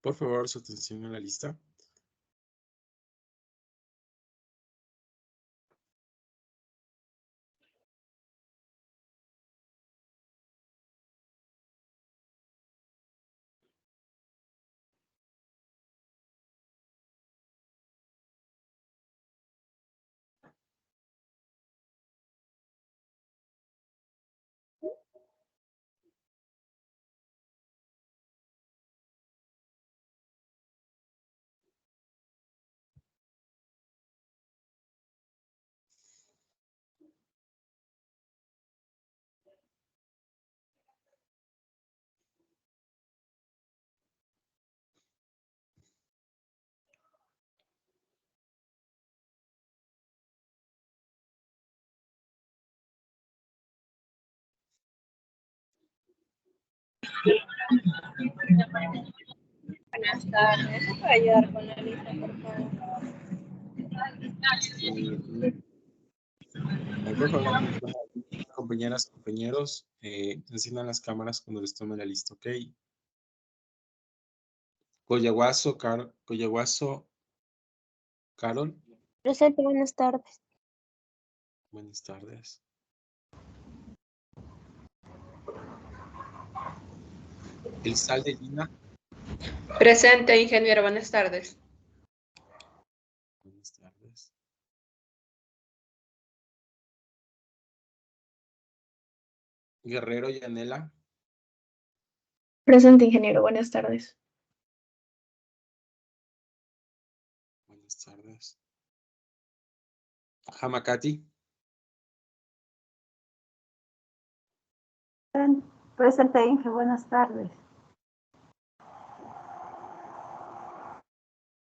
Por favor, su atención a la lista. Buenas tardes. ¿Me puede ayudar con la lista, por favor? Por favor, compañeras, compañeros, enciendan las cámaras cuando les tome la lista, ¿ok? Coyahuaso, Carol. Presente, buenas tardes. Buenas tardes. El sal de Lina. Presente, ingeniero. Buenas tardes. Buenas tardes. Guerrero Yanela. Presente, ingeniero. Buenas tardes. Buenas tardes. Hamakati. Presente, Inge. Buenas tardes.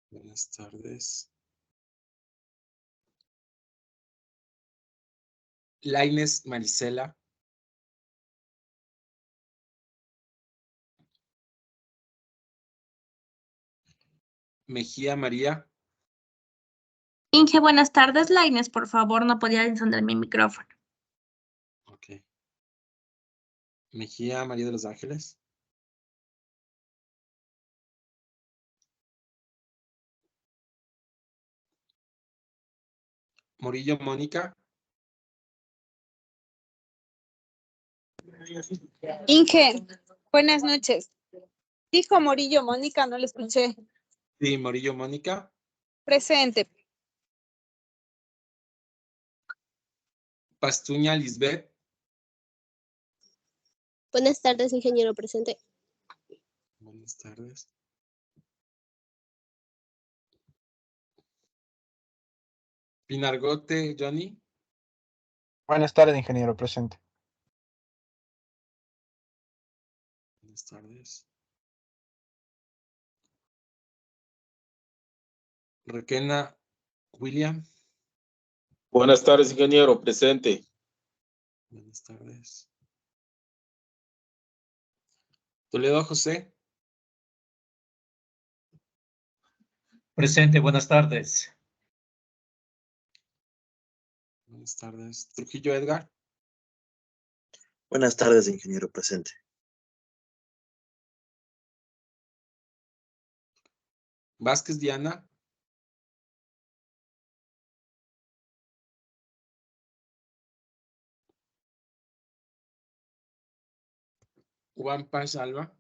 Buenas tardes. Laines Marisela. Mejía María. Inge, buenas tardes. Laines, por favor, no podía encender mi micrófono. Ok. Mejía María de los Ángeles. Morillo Mónica. Inge, buenas noches. Dijo Morillo Mónica, no lo escuché. Sí, Morillo Mónica. Presente. Pastuña Lisbeth. Buenas tardes, ingeniero. Presente. Buenas tardes. Pinargote Johnny. Buenas tardes, ingeniero. Presente. Buenas tardes. Requena William. Buenas tardes, ingeniero. Presente. Buenas tardes. Toledo José. Presente, buenas tardes. Buenas tardes. Trujillo Edgar. Buenas tardes, ingeniero. Presente. Vázquez Diana. Juan Paz Alba.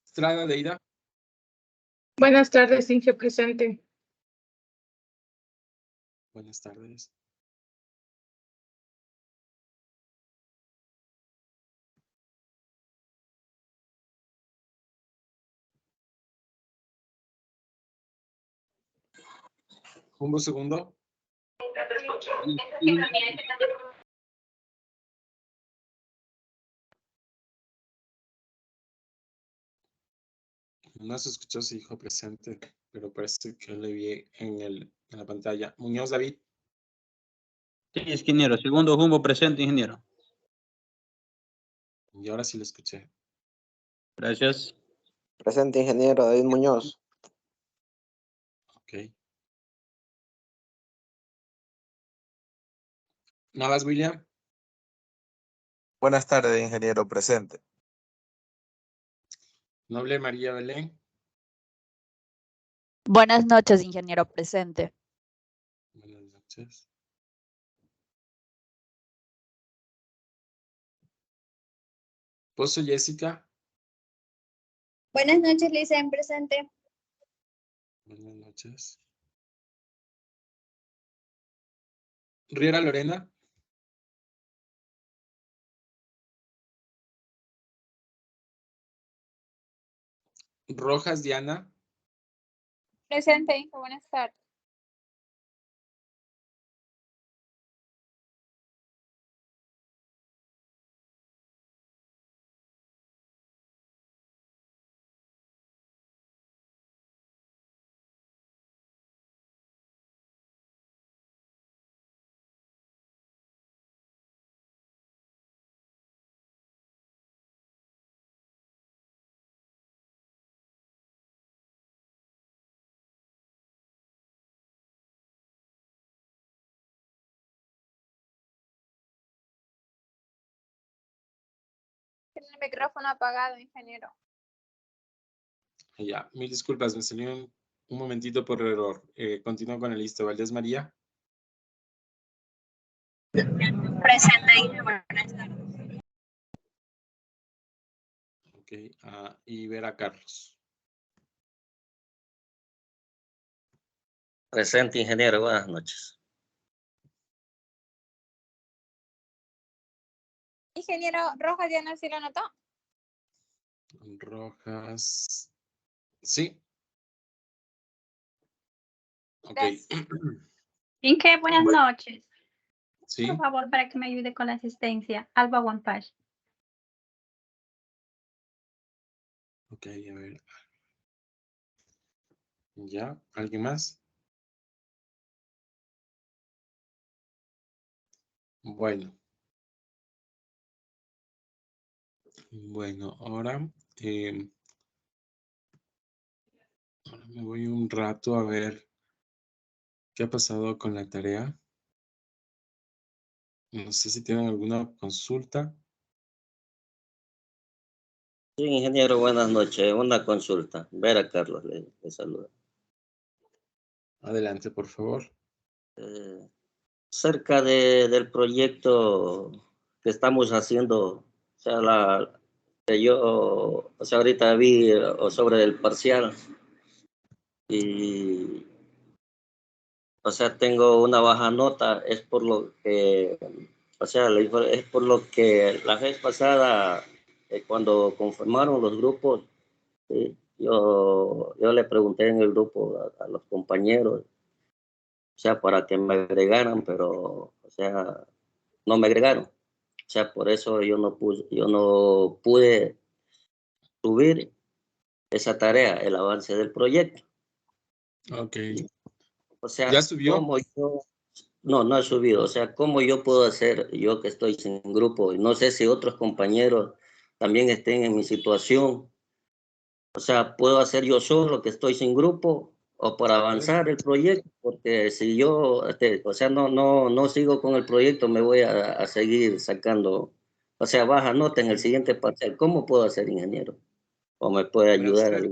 Estrada Deida. Buenas tardes, Inge. Presente. Buenas tardes. Jumbo segundo. No se escuchó si dijo presente, pero parece que le vi en la pantalla. Muñoz David. Sí, ingeniero. Segundo jumbo presente, ingeniero. Y ahora sí lo escuché. Gracias. Presente, ingeniero David Muñoz. Ok. Navas William. Buenas tardes, ingeniero, presente. Noble María Belén. Buenas noches, ingeniero, presente. Buenas noches. Pozo Jessica. Buenas noches, Lisa, presente. Buenas noches. Riera Lorena. Rojas Diana. Presente, Inge, buenas tardes. Tiene el micrófono apagado, ingeniero. Ya, mil disculpas, me salió un momentito por error. Continúo con la lista. Valdés María. Presente, Inge, buenas tardes. Ok, y Vera Carlos. Presente, ingeniero, buenas noches. Ingeniero Rojas Diana, ¿sí lo anotó? Rojas. Sí. Ok. Inge, buenas noches. Sí. Por favor, para que me ayude con la asistencia. Alba Wampash. Ok, a ver. ¿Ya? ¿Alguien más? Bueno. Bueno, ahora me voy un rato a ver qué ha pasado con la tarea. No sé si tienen alguna consulta. Sí, ingeniero, buenas noches. Una consulta. Vera Carlos le saluda. Adelante, por favor. Cerca del proyecto que estamos haciendo, o sea, ahorita vi sobre el parcial y, o sea, tengo una baja nota, es por lo que, o sea, es por lo que la vez pasada, cuando conformaron los grupos, sí, yo le pregunté en el grupo a los compañeros, o sea, para que me agregaran, pero, o sea, no me agregaron. O sea, por eso yo no pude subir esa tarea, el avance del proyecto. Ok. O sea, ¿Ya subió? no he subido. O sea, ¿cómo yo puedo hacer, yo que estoy sin grupo? Y no sé si otros compañeros también estén en mi situación. O sea, ¿puedo hacer yo solo que estoy sin grupo o para avanzar el proyecto? Porque si yo, o sea, no sigo con el proyecto, me voy a seguir sacando, o sea, baja nota en el siguiente parcial. ¿Cómo puedo hacer, ingeniero? ¿O me puede ayudar?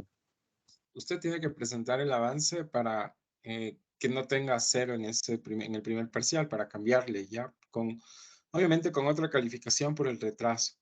Usted tiene que presentar el avance para que no tenga 0 en el primer parcial, para cambiarle ya, obviamente con otra calificación por el retraso.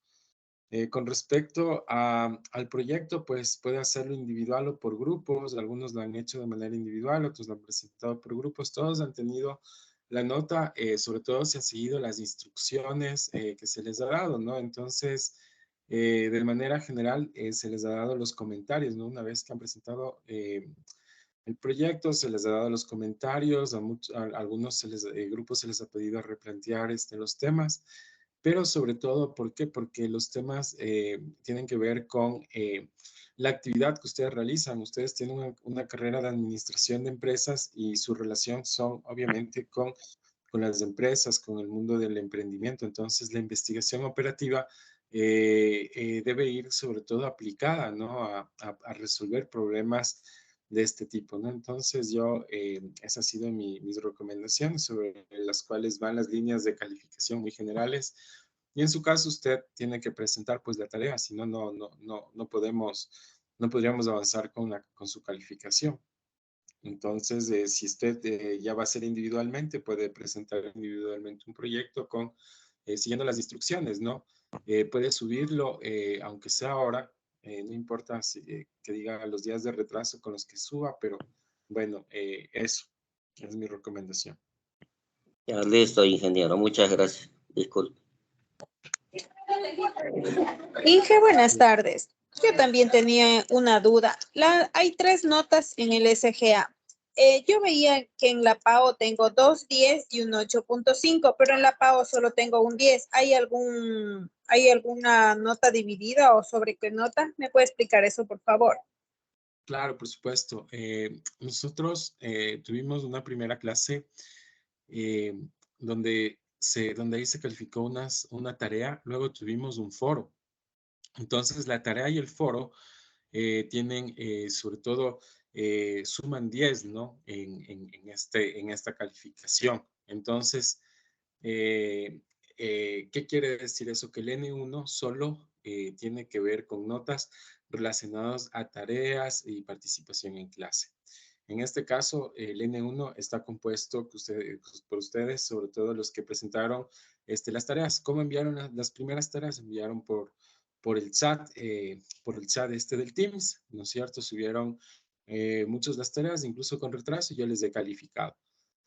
Con respecto al proyecto, pues puede hacerlo individual o por grupos. Algunos lo han hecho de manera individual, otros lo han presentado por grupos. Todos han tenido la nota, sobre todo si han seguido las instrucciones que se les ha dado, ¿no? Entonces, de manera general, se les ha dado los comentarios, ¿no? Una vez que han presentado el proyecto, se les ha dado los comentarios, a algunos grupos se les ha pedido replantear los temas, pero sobre todo, ¿por qué? Porque los temas tienen que ver con la actividad que ustedes realizan. Ustedes tienen una carrera de administración de empresas y su relación son obviamente con las empresas, con el mundo del emprendimiento. Entonces, la investigación operativa debe ir sobre todo aplicada, ¿no? A resolver problemas este tipo, ¿no? Entonces yo, esas han sido mis recomendaciones sobre las cuales van las líneas de calificación muy generales. Y en su caso usted tiene que presentar pues la tarea, si no, no podríamos avanzar con su calificación. Entonces, si usted ya va a hacer individualmente, puede presentar individualmente un proyecto siguiendo las instrucciones, ¿no? Puede subirlo, aunque sea ahora, no importa que diga los días de retraso con los que suba, pero bueno, eso es mi recomendación. Ya, listo, ingeniero. Muchas gracias. Disculpe. Inge, buenas tardes. Yo también tenía una duda. Hay 3 notas en el SGA. Yo veía que en la PAO tengo 2 10 y un 8.5, pero en la PAO solo tengo un 10. ¿Hay alguna nota dividida o sobre qué nota? ¿Me puede explicar eso, por favor? Claro, por supuesto. Nosotros tuvimos una primera clase donde ahí se calificó una tarea, luego tuvimos un foro. Entonces, la tarea y el foro tienen, sobre todo, suman 10, ¿no? En esta calificación. Entonces, ¿qué quiere decir eso? Que el N1 solo tiene que ver con notas relacionadas a tareas y participación en clase. En este caso, el N1 está compuesto por ustedes, sobre todo los que presentaron las tareas. ¿Cómo enviaron las primeras tareas? Enviaron por el chat del Teams, ¿no es cierto? Subieron muchas las tareas, incluso con retraso, yo les he calificado.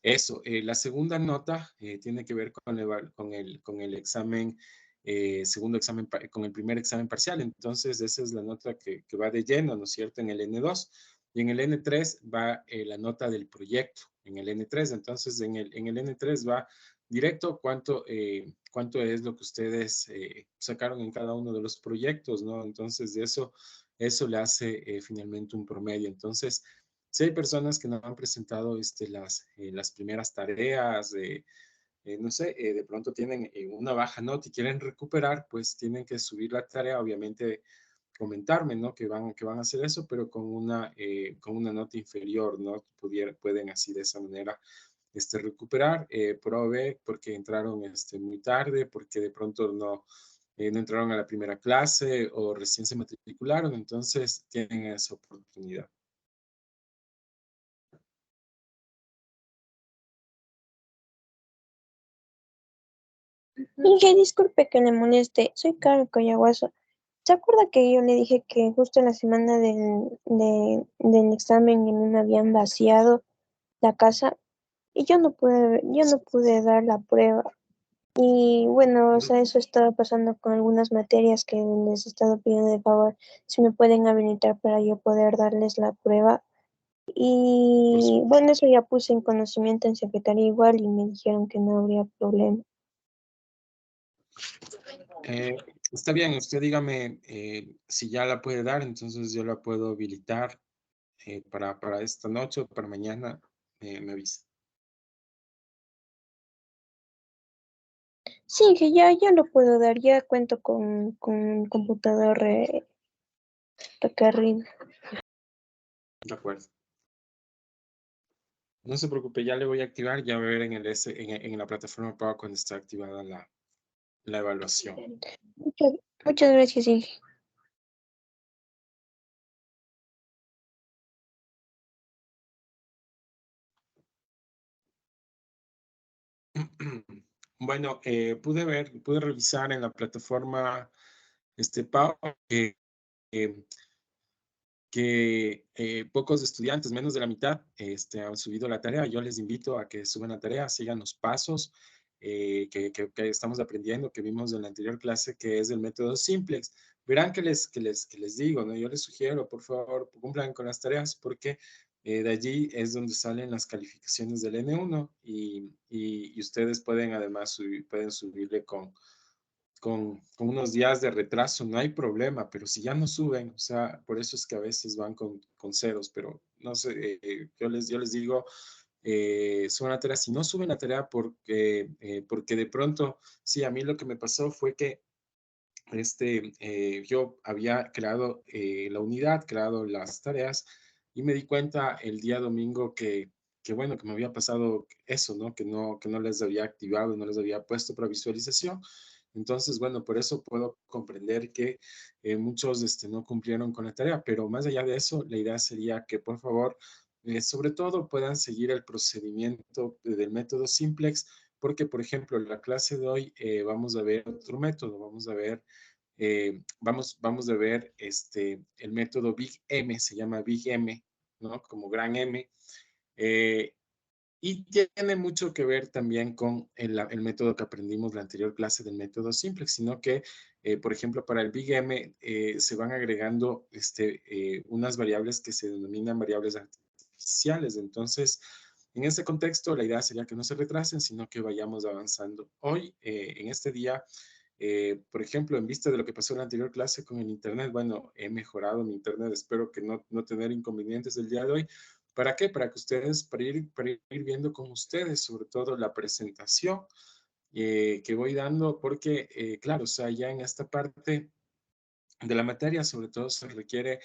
Eso, la segunda nota tiene que ver con el examen, con el primer examen parcial. Entonces, esa es la nota que va de lleno, ¿no es cierto? En el N2. Y en el N3 va la nota del proyecto, en el N3. Entonces, en el N3 va directo cuánto es lo que ustedes sacaron en cada uno de los proyectos, ¿no? Entonces, de eso le hace finalmente un promedio. Entonces, si hay personas que no han presentado las primeras tareas, no sé, de pronto tienen una baja nota y quieren recuperar, pues tienen que subir la tarea, obviamente comentarme, ¿no? Que van a hacer eso, pero con una nota inferior, ¿no? Pueden así de esa manera recuperar, prove porque entraron muy tarde, porque de pronto no entraron a la primera clase o recién se matricularon, entonces tienen esa oportunidad. Inge, disculpe que le moleste, soy Karen Coyahuaso. ¿Se acuerda que yo le dije que justo en la semana del examen me habían vaciado la casa y yo no pude dar la prueba? Y bueno, o sea, eso estaba pasando con algunas materias que les he estado pidiendo de favor si me pueden habilitar para yo poder darles la prueba. Y bueno, eso ya puse en conocimiento en secretaría igual y me dijeron que no habría problema. Está bien, usted dígame si ya la puede dar, entonces yo la puedo habilitar para esta noche o para mañana, me avisa. Sí, que ya lo puedo dar, ya cuento con un computador requerido. De acuerdo. No se preocupe, ya le voy a activar, ya va a ver en la plataforma pago cuando está activada la evaluación. Muchas gracias, Inge. Bueno, pude revisar en la plataforma pago que pocos estudiantes, menos de la mitad, han subido la tarea. Yo les invito a que suban la tarea, sigan los pasos que estamos aprendiendo, que vimos en la anterior clase, que es el método Simplex. Verán que les digo, ¿no? Yo les sugiero, por favor, cumplan con las tareas, porque de allí es donde salen las calificaciones del N1 y ustedes pueden además pueden subirle con unos días de retraso, no hay problema, pero si ya no suben, o sea, por eso es que a veces van con ceros, pero no sé, yo les digo, suben la tarea, si no suben la tarea porque de pronto, sí, a mí lo que me pasó fue que yo había creado la unidad, creado las tareas, y me di cuenta el día domingo que bueno, que me había pasado eso, ¿no? Que no les había activado, no les había puesto para visualización. Entonces, bueno, por eso puedo comprender que muchos no cumplieron con la tarea, pero más allá de eso, la idea sería que por favor, sobre todo puedan seguir el procedimiento del método Simplex, porque por ejemplo, en la clase de hoy vamos a ver otro método, vamos a ver vamos a ver el método Big M, se llama Big M, ¿no? Como gran M. Y tiene mucho que ver también con el método que aprendimos la anterior clase del método Simplex, sino que, por ejemplo, para el Big M se van agregando unas variables que se denominan variables artificiales. Entonces, en este contexto, la idea sería que no se retrasen, sino que vayamos avanzando. Hoy, en este día, por ejemplo, en vista de lo que pasó en la anterior clase con el Internet, bueno, he mejorado mi Internet, espero que no tener inconvenientes el día de hoy. ¿Para qué? Para que ustedes, para ir viendo con ustedes, sobre todo la presentación que voy dando, porque, claro, o sea, ya en esta parte de la materia, sobre todo se requiere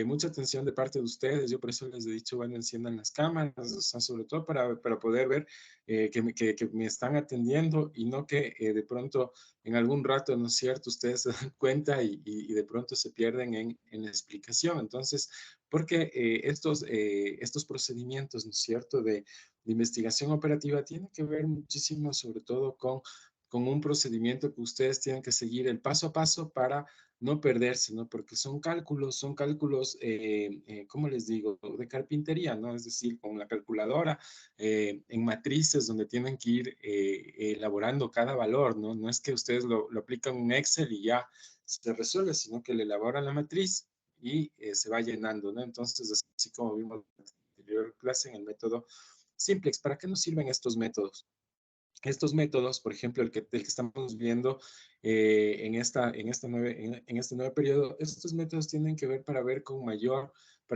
mucha atención de parte de ustedes. Yo por eso les he dicho, bueno, enciendan las cámaras, o sea, sobre todo para poder ver que me están atendiendo y no que de pronto en algún rato, ¿no es cierto?, ustedes se dan cuenta y de pronto se pierden en la explicación. Entonces, porque estos procedimientos, ¿no es cierto?, de investigación operativa tienen que ver muchísimo, sobre todo con un procedimiento que ustedes tienen que seguir el paso a paso para no perderse, ¿no? Porque son cálculos, ¿cómo les digo? De carpintería, ¿no? Es decir, con la calculadora, en matrices donde tienen que ir elaborando cada valor, ¿no? No es que ustedes lo aplican en Excel y ya se resuelve, sino que le elaboran la matriz y se va llenando, ¿no? Entonces, así como vimos en la anterior clase en el método Simplex, ¿para qué nos sirven estos métodos? Estos métodos, por ejemplo, el que estamos viendo en este nuevo periodo, estos métodos tienen que ver para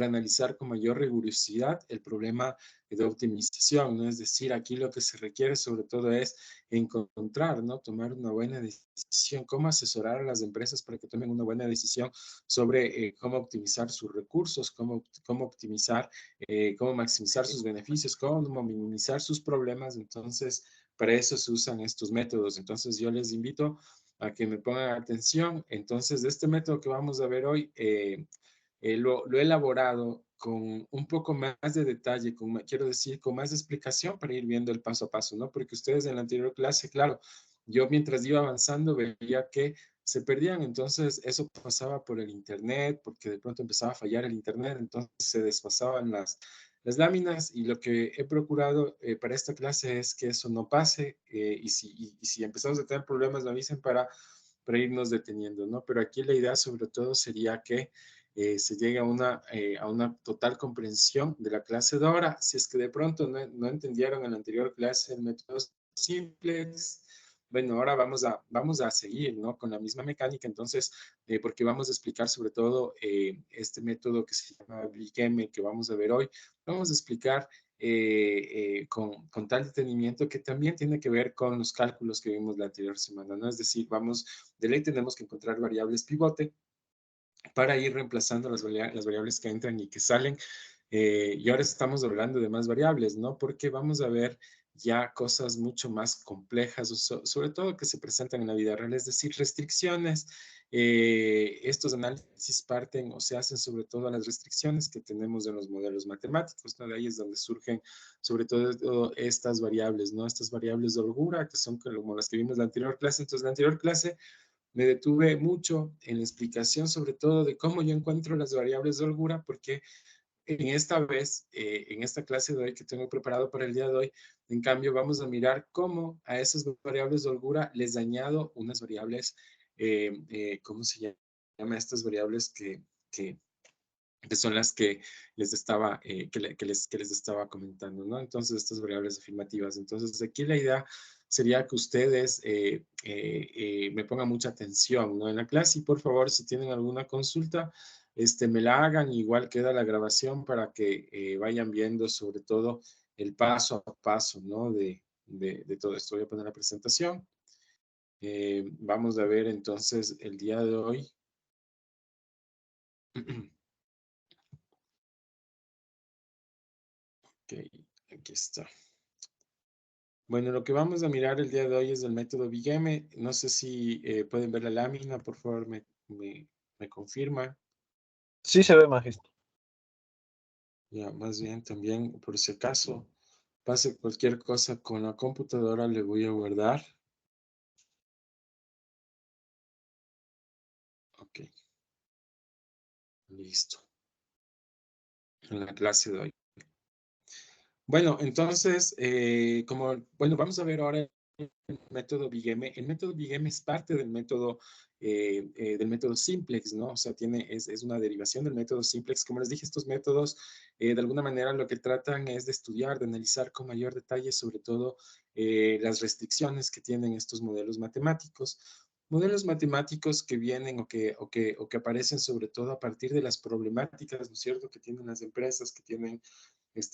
analizar con mayor rigurosidad el problema de optimización, ¿no? Es decir, aquí lo que se requiere sobre todo es encontrar, ¿no? Tomar una buena decisión, cómo asesorar a las empresas para que tomen una buena decisión sobre cómo optimizar sus recursos, cómo optimizar, cómo maximizar sus beneficios, cómo minimizar sus problemas. Entonces, para eso se usan estos métodos. Entonces, yo les invito a que me pongan atención. Entonces, de este método que vamos a ver hoy, lo he elaborado con un poco más de detalle, quiero decir, con más explicación para ir viendo el paso a paso, ¿no? Porque ustedes en la anterior clase, claro, yo mientras iba avanzando veía que se perdían, entonces eso pasaba por el internet, porque de pronto empezaba a fallar el internet, entonces se desfasaban las láminas y lo que he procurado para esta clase es que eso no pase y si empezamos a tener problemas, me avisen para irnos deteniendo, ¿no? Pero aquí la idea sobre todo sería que se llegue a una total comprensión de la clase de ahora. Si es que de pronto no entendieron en la anterior clase el método Simplex, bueno, ahora vamos a seguir, ¿no? Con la misma mecánica, entonces, porque vamos a explicar sobre todo este método que se llama Big M, que vamos a ver hoy. Vamos a explicar con tal detenimiento que también tiene que ver con los cálculos que vimos la anterior semana, ¿no? Es decir, de ley tenemos que encontrar variables pivote para ir reemplazando las variables que entran y que salen. Y ahora estamos hablando de más variables, ¿no? Porque vamos a ver ya cosas mucho más complejas, sobre todo que se presentan en la vida real, es decir, restricciones. Estos análisis parten o se hacen sobre todo a las restricciones que tenemos en los modelos matemáticos, ¿no? De ahí es donde surgen sobre todo estas variables, ¿no? Estas variables de holgura, que son como las que vimos en la anterior clase. Entonces, la anterior clase me detuve mucho en la explicación sobre todo de cómo yo encuentro las variables de holgura, porque en esta clase de hoy que tengo preparado para el día de hoy, en cambio vamos a mirar cómo a esas variables de holgura les añado unas variables, ¿cómo se llama? Estas variables que son las que les estaba, que les estaba comentando, ¿no? Entonces, estas variables afirmativas. Entonces, aquí la idea sería que ustedes me pongan mucha atención, ¿no? En la clase y por favor, si tienen alguna consulta, me la hagan. Igual queda la grabación para que vayan viendo sobre todo el paso a paso, ¿no? De todo esto. Voy a poner la presentación. Vamos a ver entonces el día de hoy. Ok, aquí está. Bueno, lo que vamos a mirar el día de hoy es el método Big M. No sé si pueden ver la lámina, por favor, me confirman. Sí se ve, magistro. Ya, más bien también, por si acaso, pase cualquier cosa con la computadora, le voy a guardar. Ok. Listo. En la clase de hoy. Bueno, entonces, vamos a ver ahora el método Big M. El método Big M es parte del método Simplex, ¿no? O sea, es una derivación del método Simplex. Como les dije, estos métodos, de alguna manera, lo que tratan es de estudiar, de analizar con mayor detalle, sobre todo, las restricciones que tienen estos modelos matemáticos. Modelos matemáticos que vienen o que aparecen sobre todo a partir de las problemáticas, ¿no es cierto?, que tienen las empresas, que tienen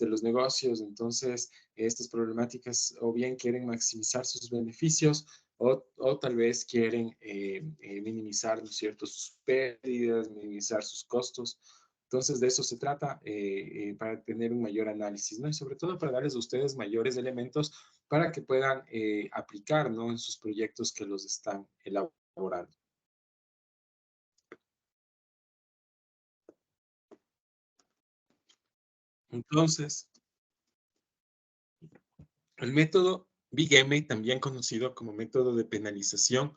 los negocios. Entonces, estas problemáticas o bien quieren maximizar sus beneficios o tal vez quieren minimizar, ¿no es cierto?, sus pérdidas, minimizar sus costos. Entonces, de eso se trata para tener un mayor análisis, ¿no? Y sobre todo para darles a ustedes mayores elementos para que puedan aplicar, ¿no?, en sus proyectos que los están elaborando. Entonces, el método Big M, también conocido como método de penalización,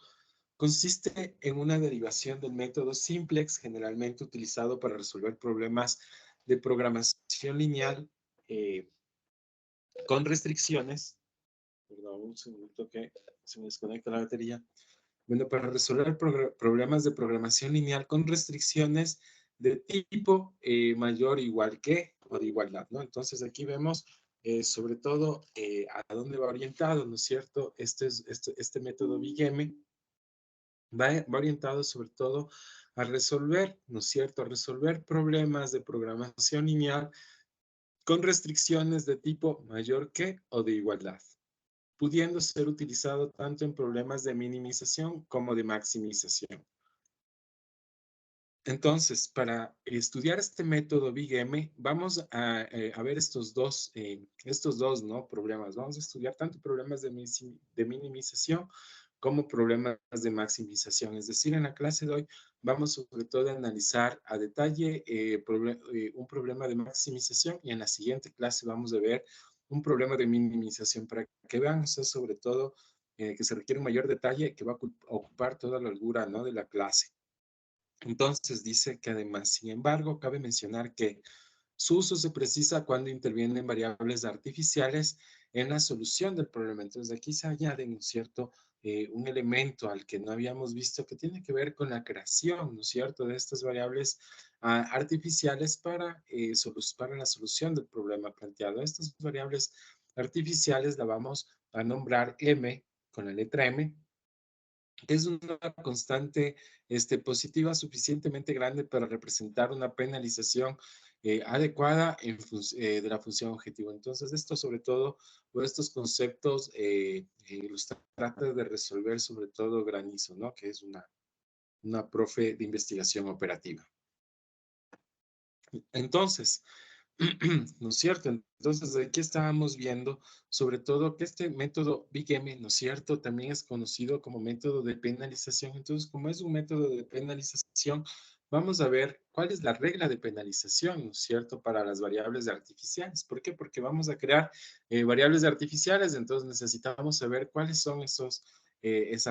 consiste en una derivación del método Simplex, generalmente utilizado para resolver problemas de programación lineal con restricciones. Perdón, un segundito que se me desconecta la batería. Bueno, para resolver problemas de programación lineal con restricciones de tipo mayor o igual que o de igualdad, ¿no? Entonces aquí vemos sobre todo a dónde va orientado, ¿no es cierto? Este método Big M va orientado sobre todo a resolver, ¿no es cierto?, a resolver problemas de programación lineal con restricciones de tipo mayor que o de igualdad, pudiendo ser utilizado tanto en problemas de minimización como de maximización. Entonces, para estudiar este método Big M, vamos a ver estos dos, ¿no?, problemas. Vamos a estudiar tanto problemas de minimización como problemas de maximización. Es decir, en la clase de hoy vamos sobre todo a analizar a detalle un problema de maximización, y en la siguiente clase vamos a ver un problema de minimización para que vean, o sea, sobre todo que se requiere un mayor detalle que va a ocupar toda la holgura, ¿no?, de la clase. Entonces dice que además, sin embargo, cabe mencionar que su uso se precisa cuando intervienen variables artificiales en la solución del problema. Entonces aquí se añade, ¿no es cierto?, un elemento al que no habíamos visto que tiene que ver con la creación, ¿no es cierto?, de estas variables artificiales para la solución del problema planteado. Estas variables artificiales la vamos a nombrar M, con la letra M, que es una constante positiva suficientemente grande para representar una penalización adecuada de la función objetivo. Entonces, esto sobre todo, por estos conceptos, los trata de resolver sobre todo Granizo, ¿no?, que es una profe de investigación operativa. Entonces, ¿no es cierto? Entonces, aquí estábamos viendo sobre todo que este método Big M, ¿no es cierto?, también es conocido como método de penalización. Entonces, como es un método de penalización, vamos a ver cuál es la regla de penalización, ¿no es cierto?, para las variables artificiales. ¿Por qué? Porque vamos a crear variables artificiales, entonces necesitamos saber cuáles son esas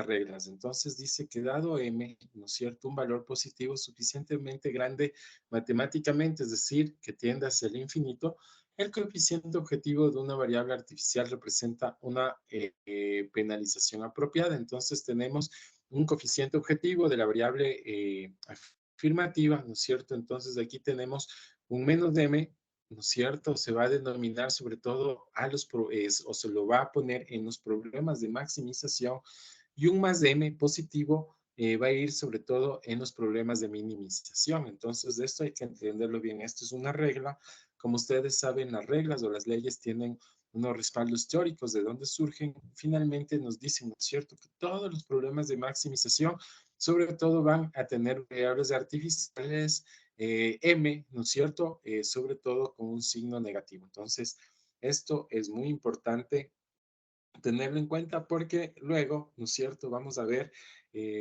reglas. Entonces dice que dado M, ¿no es cierto?, un valor positivo suficientemente grande matemáticamente, es decir, que tiende hacia el infinito, el coeficiente objetivo de una variable artificial representa una penalización apropiada. Entonces tenemos un coeficiente objetivo de la variable afirmativa, ¿no es cierto? Entonces aquí tenemos un menos de M, ¿no es cierto? Se va a denominar sobre todo o se lo va a poner en los problemas de maximización, y un más de M positivo va a ir sobre todo en los problemas de minimización. Entonces, de esto hay que entenderlo bien. Esto es una regla. Como ustedes saben, las reglas o las leyes tienen unos respaldos teóricos de dónde surgen. Finalmente nos dicen, ¿no es cierto?, que todos los problemas de maximización sobre todo van a tener variables artificiales M, ¿no es cierto?, sobre todo con un signo negativo. Entonces, Esto es muy importante tenerlo en cuenta porque luego, ¿no es cierto? Vamos a ver,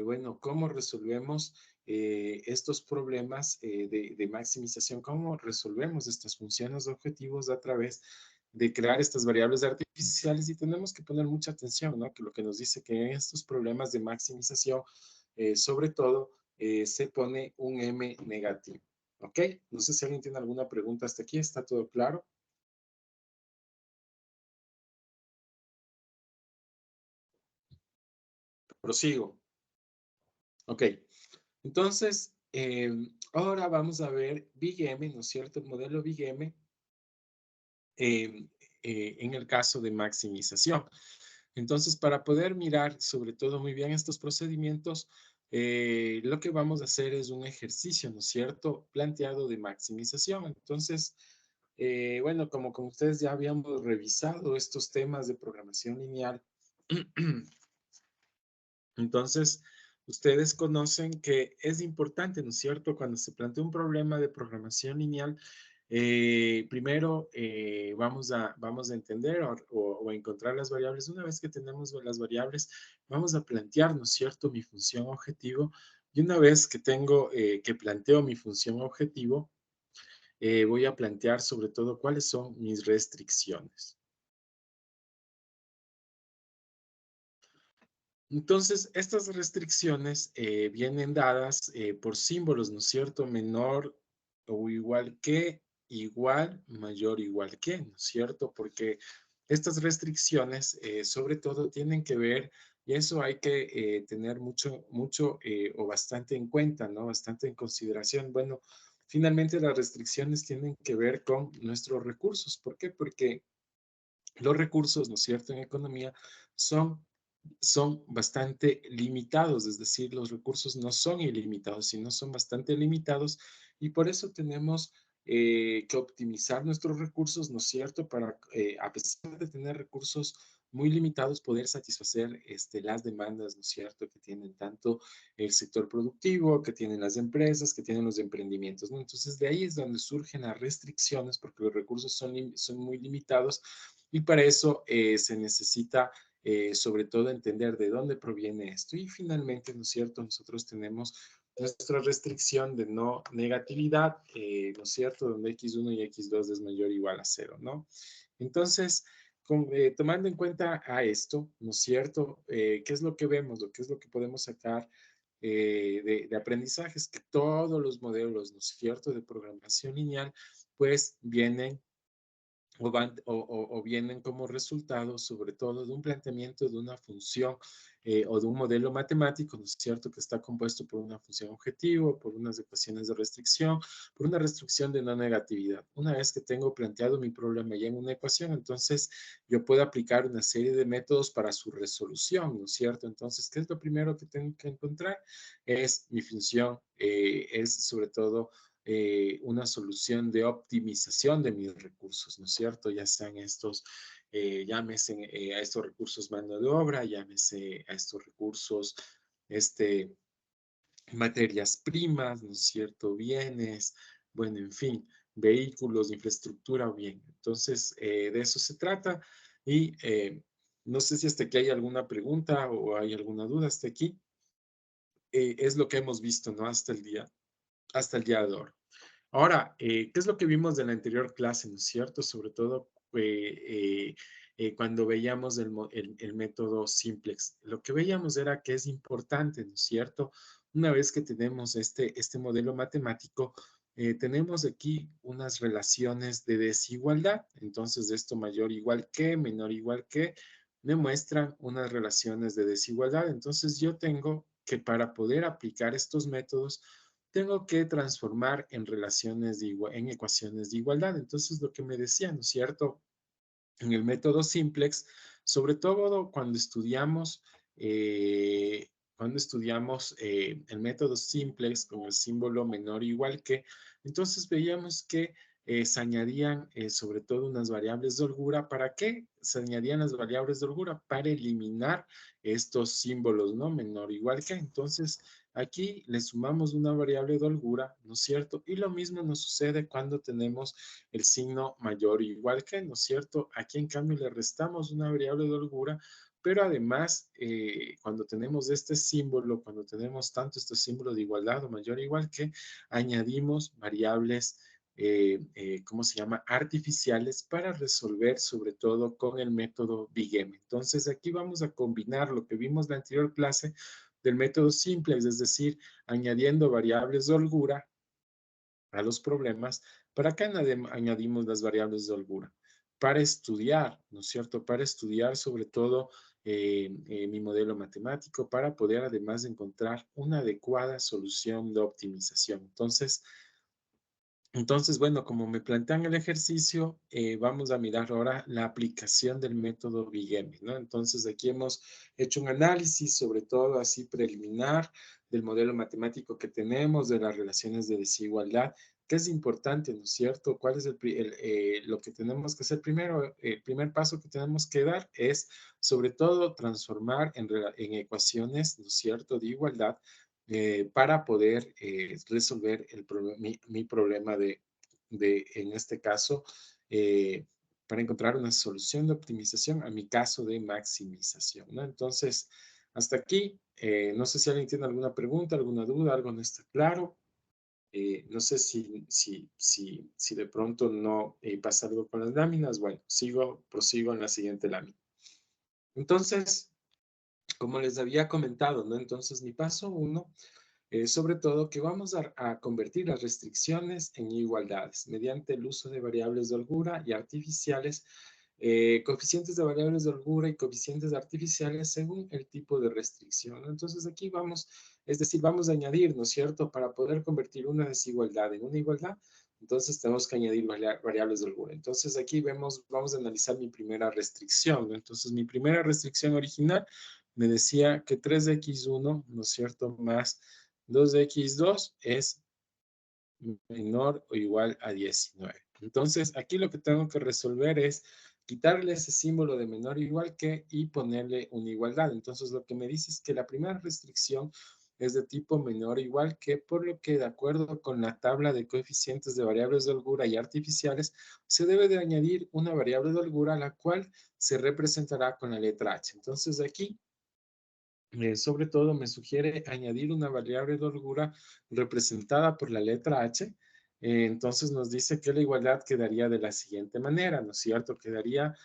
bueno, cómo resolvemos estos problemas de maximización, cómo resolvemos estas funciones de objetivos a través de crear estas variables artificiales y tenemos que poner mucha atención, ¿no? Que lo que nos dice que en estos problemas de maximización, sobre todo, se pone un M negativo, ¿ok? No sé si alguien tiene alguna pregunta hasta aquí, ¿está todo claro? Prosigo. Ok, entonces, ahora vamos a ver Big M, ¿no es cierto? El modelo Big M en el caso de maximización. Entonces, para poder mirar sobre todo muy bien estos procedimientos, lo que vamos a hacer es un ejercicio, ¿no es cierto? Planteado de maximización. Entonces, bueno, como ustedes ya habíamos revisado estos temas de programación lineal, entonces, ustedes conocen que es importante, ¿no es cierto? Cuando se plantea un problema de programación lineal, primero vamos a entender o encontrar las variables. Una vez que tenemos las variables, vamos a plantear, ¿no es cierto?, mi función objetivo. Y una vez que que planteo mi función objetivo, voy a plantear sobre todo cuáles son mis restricciones. Entonces, estas restricciones vienen dadas por símbolos, ¿no es cierto? Menor o igual que, igual, mayor, igual que, ¿no es cierto? Porque estas restricciones, sobre todo, tienen que ver, y eso hay que tener mucho o bastante en cuenta, ¿no? Bastante en consideración. Bueno, finalmente las restricciones tienen que ver con nuestros recursos. ¿Por qué? Porque los recursos, ¿no es cierto?, en economía son bastante limitados, es decir, los recursos no son ilimitados, sino son bastante limitados y por eso tenemos que optimizar nuestros recursos, ¿no es cierto?, para, a pesar de tener recursos muy limitados, poder satisfacer las demandas, ¿no es cierto?, que tienen tanto el sector productivo, que tienen las empresas, que tienen los emprendimientos, ¿no? Entonces, de ahí es donde surgen las restricciones, porque los recursos son muy limitados y para eso se necesita sobre todo entender de dónde proviene esto. Y finalmente, ¿no es cierto? Nosotros tenemos nuestra restricción de no negatividad, ¿no es cierto? Donde x1 y x2 es mayor o igual a 0, ¿no? Entonces, tomando en cuenta a esto, ¿no es cierto? ¿Qué es lo que vemos o qué es lo que podemos sacar de aprendizajes? Que todos los modelos, ¿no es cierto?, de programación lineal, pues vienen o vienen como resultado, sobre todo, de un planteamiento de una función o de un modelo matemático, ¿no es cierto?, que está compuesto por una función objetivo, por unas ecuaciones de restricción, por una restricción de no negatividad. Una vez que tengo planteado mi problema ya en una ecuación, entonces yo puedo aplicar una serie de métodos para su resolución, ¿no es cierto? Entonces, ¿qué es lo primero que tengo que encontrar? Es mi función, es sobre todo una solución de optimización de mis recursos, ¿no es cierto? Ya sean estos, llámese a estos recursos mano de obra, llámese a estos recursos, materias primas, ¿no es cierto? Bienes, bueno, en fin, vehículos, infraestructura, bien. Entonces, de eso se trata y no sé si hasta aquí hay alguna pregunta o hay alguna duda hasta aquí. Es lo que hemos visto, ¿no? Hasta el día de hoy. Ahora, ¿qué es lo que vimos de la anterior clase, no es cierto? Sobre todo cuando veíamos el método simplex. Lo que veíamos era que es importante, ¿no es cierto? Una vez que tenemos este modelo matemático, tenemos aquí unas relaciones de desigualdad. Entonces, esto mayor igual que, menor igual que, me muestran unas relaciones de desigualdad. Entonces, yo tengo que para poder aplicar estos métodos, tengo que transformar en en ecuaciones de igualdad. Entonces, lo que me decía, ¿no es cierto? En el método simplex, sobre todo cuando estudiamos el método simplex con el símbolo menor o igual que, entonces veíamos que se añadían sobre todo unas variables de holgura. ¿Para qué se añadían las variables de holgura? Para eliminar estos símbolos, ¿no? Menor o igual que. Entonces, aquí le sumamos una variable de holgura, ¿no es cierto? Y lo mismo nos sucede cuando tenemos el signo mayor o igual que, ¿no es cierto? Aquí, en cambio, le restamos una variable de holgura, pero además, cuando tenemos este símbolo, cuando tenemos tanto este símbolo de igualdad o mayor o igual que, añadimos variables, ¿cómo se llama? Artificiales para resolver sobre todo con el método Big M. Entonces, aquí vamos a combinar lo que vimos en la anterior clase del método simple, es decir, añadiendo variables de holgura a los problemas. ¿Para qué añadimos las variables de holgura? Para estudiar, ¿no es cierto? Para estudiar sobre todo mi modelo matemático, para poder además encontrar una adecuada solución de optimización. Entonces, bueno, como me plantean el ejercicio, vamos a mirar ahora la aplicación del método Big M, ¿no? Entonces, aquí hemos hecho un análisis, sobre todo así preliminar, del modelo matemático que tenemos, de las relaciones de desigualdad, que es importante, ¿no es cierto? ¿Cuál es lo que tenemos que hacer primero? El primer paso que tenemos que dar es, sobre todo, transformar en ecuaciones, ¿no es cierto?, de igualdad, para poder resolver mi problema en este caso, para encontrar una solución de optimización a mi caso de maximización, ¿no? Entonces, hasta aquí, no sé si alguien tiene alguna pregunta, alguna duda, algo no está claro. No sé si de pronto no pasa algo con las láminas. Bueno, prosigo en la siguiente lámina. Entonces, como les había comentado, ¿no? Entonces, mi paso 1, sobre todo que vamos a convertir las restricciones en igualdades mediante el uso de variables de holgura y artificiales, coeficientes de variables de holgura y coeficientes artificiales según el tipo de restricción. Entonces, aquí vamos, es decir, vamos a añadir, ¿no es cierto?, para poder convertir una desigualdad en una igualdad. Entonces, tenemos que añadir variables de holgura. Entonces, aquí vamos a analizar mi primera restricción, ¿no? Entonces, mi primera restricción original me decía que 3x1, ¿no es cierto?, más 2x2 es menor o igual a 19. Entonces, aquí lo que tengo que resolver es quitarle ese símbolo de menor o igual que y ponerle una igualdad. Entonces, lo que me dice es que la primera restricción es de tipo menor o igual que, por lo que de acuerdo con la tabla de coeficientes de variables de holgura y artificiales, se debe de añadir una variable de holgura, la cual se representará con la letra H. Entonces, aquí sobre todo me sugiere añadir una variable de holgura representada por la letra H. Entonces nos dice que la igualdad quedaría de la siguiente manera, ¿no es cierto? Quedaría,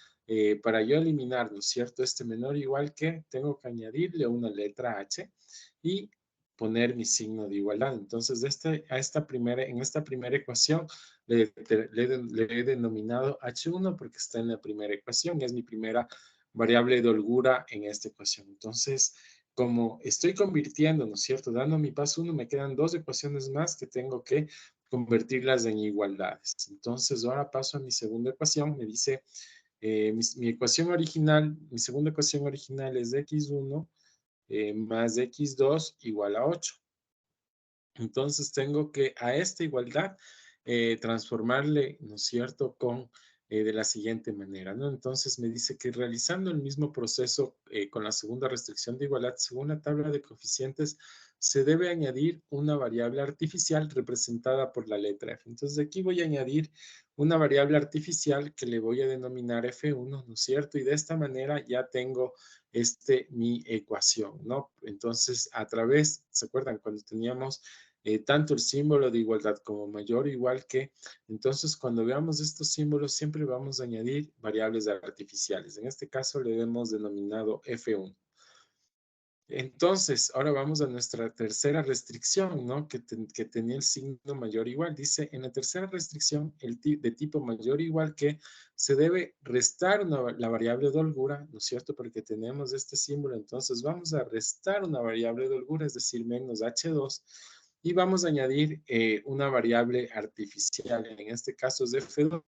para yo eliminar, ¿no es cierto?, este menor igual que, tengo que añadirle una letra H y poner mi signo de igualdad. Entonces, en esta primera ecuación le he denominado H1 porque está en la primera ecuación y es mi primera variable de holgura en esta ecuación. Entonces, como estoy convirtiendo, ¿no es cierto?, dando mi paso 1, me quedan 2 ecuaciones más que tengo que convertirlas en igualdades. Entonces, ahora paso a mi segunda ecuación. Me dice, mi ecuación original, mi segunda ecuación original es de x1 más de x2 igual a 8. Entonces, tengo que a esta igualdad transformarle, ¿no es cierto?, de la siguiente manera, ¿no? Entonces, me dice que realizando el mismo proceso con la segunda restricción de igualdad, según la tabla de coeficientes, se debe añadir una variable artificial representada por la letra F. Entonces, aquí voy a añadir una variable artificial que le voy a denominar F1, ¿no es cierto? Y de esta manera ya tengo mi ecuación, ¿no? Entonces, ¿se acuerdan? Cuando teníamos tanto el símbolo de igualdad como mayor o igual que, entonces cuando veamos estos símbolos siempre vamos a añadir variables artificiales. En este caso le hemos denominado F1. Entonces, ahora vamos a nuestra tercera restricción, ¿no? Que tenía el signo mayor o igual. Dice, en la tercera restricción, de tipo mayor o igual que, se debe restar la variable de holgura, ¿no es cierto? Porque tenemos este símbolo, entonces vamos a restar una variable de holgura, es decir, menos H2, y vamos a añadir una variable artificial. En este caso es F2.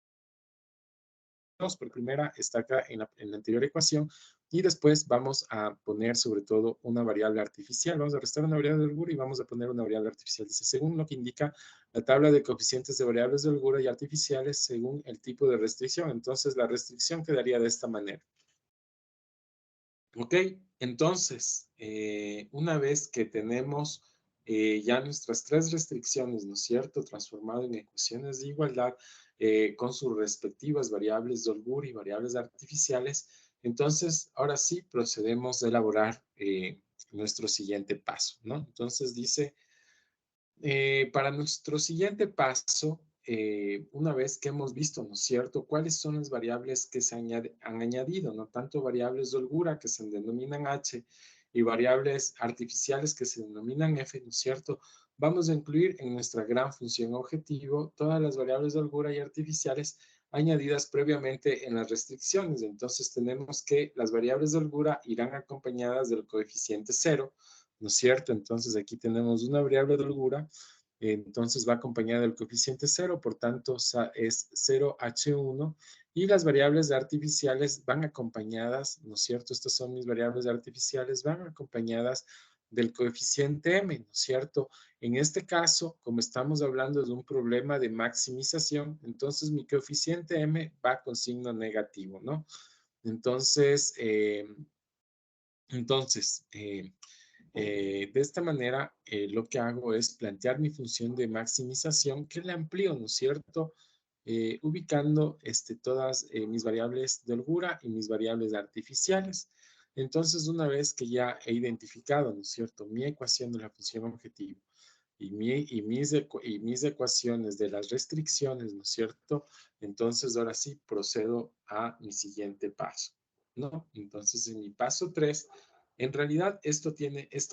Por primera está acá en la anterior ecuación, Y después vamos a poner sobre todo una variable artificial. Vamos a restar una variable de holgura y vamos a poner una variable artificial. Dice, según lo que indica la tabla de coeficientes de variables de holgura y artificiales según el tipo de restricción. Entonces, la restricción quedaría de esta manera. Ok, entonces, una vez que tenemos ya nuestras tres restricciones, ¿no es cierto?, transformado en ecuaciones de igualdad con sus respectivas variables de holgura y variables artificiales, entonces, ahora sí procedemos a elaborar nuestro siguiente paso, ¿no? Entonces dice, para nuestro siguiente paso, una vez que hemos visto, ¿no es cierto?, cuáles son las variables que se han añadido, ¿no? Tanto variables de holgura que se denominan H y variables artificiales que se denominan F, ¿no es cierto? Vamos a incluir en nuestra gran función objetivo todas las variables de holgura y artificiales añadidas previamente en las restricciones. Entonces tenemos que las variables de holgura irán acompañadas del coeficiente 0, ¿no es cierto? Entonces aquí tenemos una variable de holgura, entonces va acompañada del coeficiente 0, por tanto es 0H1, y las variables artificiales van acompañadas, ¿no es cierto? Estas son mis variables artificiales, van acompañadas del coeficiente m, ¿no es cierto? En este caso, como estamos hablando de un problema de maximización, entonces mi coeficiente m va con signo negativo, ¿no? Entonces, de esta manera, lo que hago es plantear mi función de maximización que la amplío, ¿no es cierto? Ubicando todas mis variables de holgura y mis variables artificiales. Entonces, una vez que ya he identificado, ¿no es cierto?, mi ecuación de la función objetivo y mis ecuaciones de las restricciones, ¿no es cierto? Entonces, ahora sí procedo a mi siguiente paso, ¿no? Entonces, en mi paso 3, en realidad esto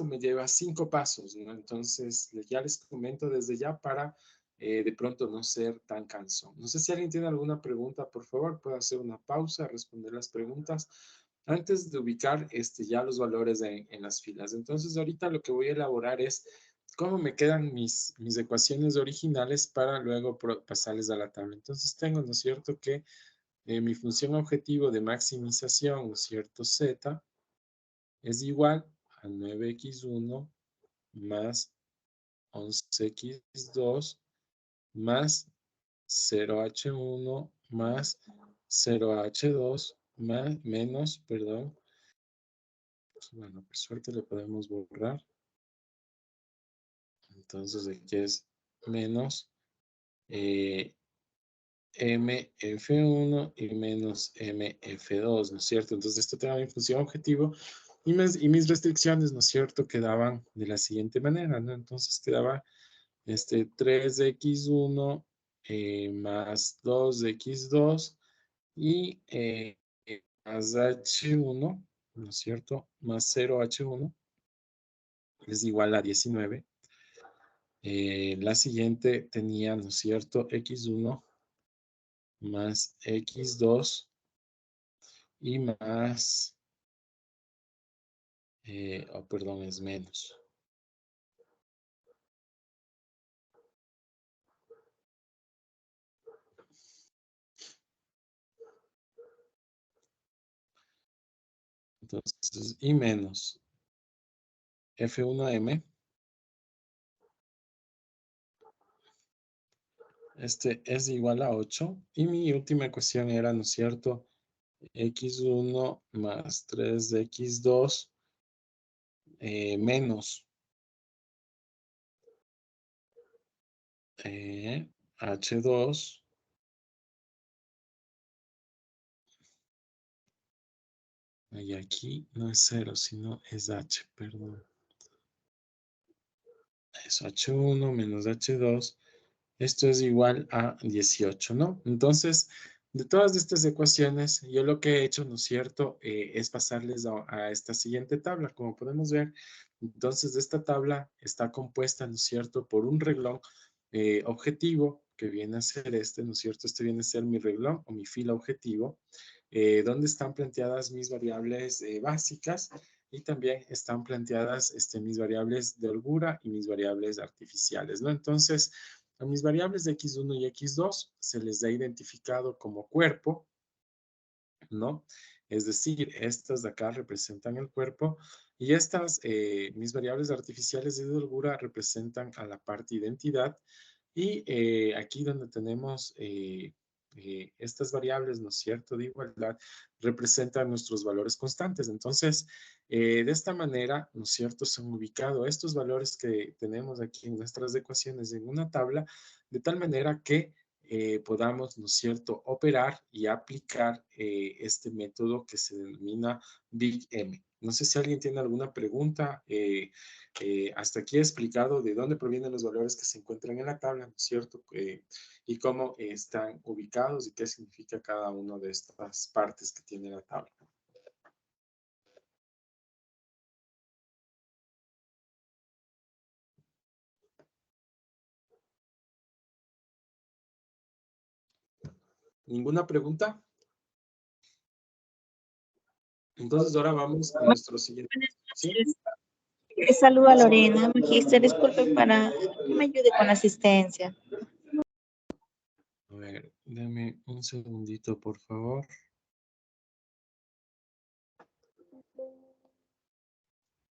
me lleva 5 pasos, ¿no? Entonces, ya les comento desde ya para de pronto no ser tan cansón. No sé si alguien tiene alguna pregunta, por favor, puede hacer una pausa, responder las preguntas antes de ubicar ya los valores en las filas. Entonces, ahorita lo que voy a elaborar es cómo me quedan mis ecuaciones originales para luego pasarles a la tabla. Entonces, tengo, ¿no es cierto?, que mi función objetivo de maximización, ¿no es cierto?, Z, es igual a 9x1 más 11x2 más 0h1 más 0h2 más, menos, perdón. Bueno, por suerte le podemos borrar. Entonces aquí es menos MF1 y menos MF2, ¿no es cierto? Entonces esto te da mi función objetivo y mis restricciones, ¿no es cierto?, quedaban de la siguiente manera, ¿no? Entonces quedaba 3x1 más 2x2 y más h1, ¿no es cierto?, más 0h1 es igual a 19. La siguiente tenía, ¿no es cierto?, x1 más x2 y más, perdón, es menos. Entonces, y menos F1M. Es igual a 8. Y mi última ecuación era, ¿no es cierto?, x1 más 3x2 menos h2 y aquí no es 0, sino es h, perdón. Es h1 menos h2. Esto es igual a 18, ¿no? Entonces, de todas estas ecuaciones, yo lo que he hecho, ¿no es cierto?, es pasarles a esta siguiente tabla. Como podemos ver, entonces esta tabla está compuesta, ¿no es cierto?, por un renglón objetivo, que viene a ser ¿no es cierto? Este viene a ser mi renglón o mi fila objetivo, donde están planteadas mis variables básicas y también están planteadas mis variables de holgura y mis variables artificiales, ¿no? Entonces, a mis variables de x1 y x2 se les ha identificado como cuerpo, ¿no? Es decir, estas de acá representan el cuerpo y estas, mis variables artificiales de holgura representan a la parte identidad. Y aquí donde tenemos estas variables, ¿no es cierto?, de igualdad, representan nuestros valores constantes. Entonces, de esta manera, ¿no es cierto?, se han ubicado estos valores que tenemos aquí en nuestras ecuaciones en una tabla, de tal manera que podamos, ¿no es cierto?, operar y aplicar este método que se denomina Big M. No sé si alguien tiene alguna pregunta. Hasta aquí he explicado de dónde provienen los valores que se encuentran en la tabla, ¿no es cierto? Y cómo están ubicados y qué significa cada una de estas partes que tiene la tabla. ¿Ninguna pregunta? Entonces ahora vamos a nuestro siguiente. ¿Sí? Saludo a Lorena, magíster, disculpe para que me ayude con la asistencia. A ver, dame un segundito, por favor.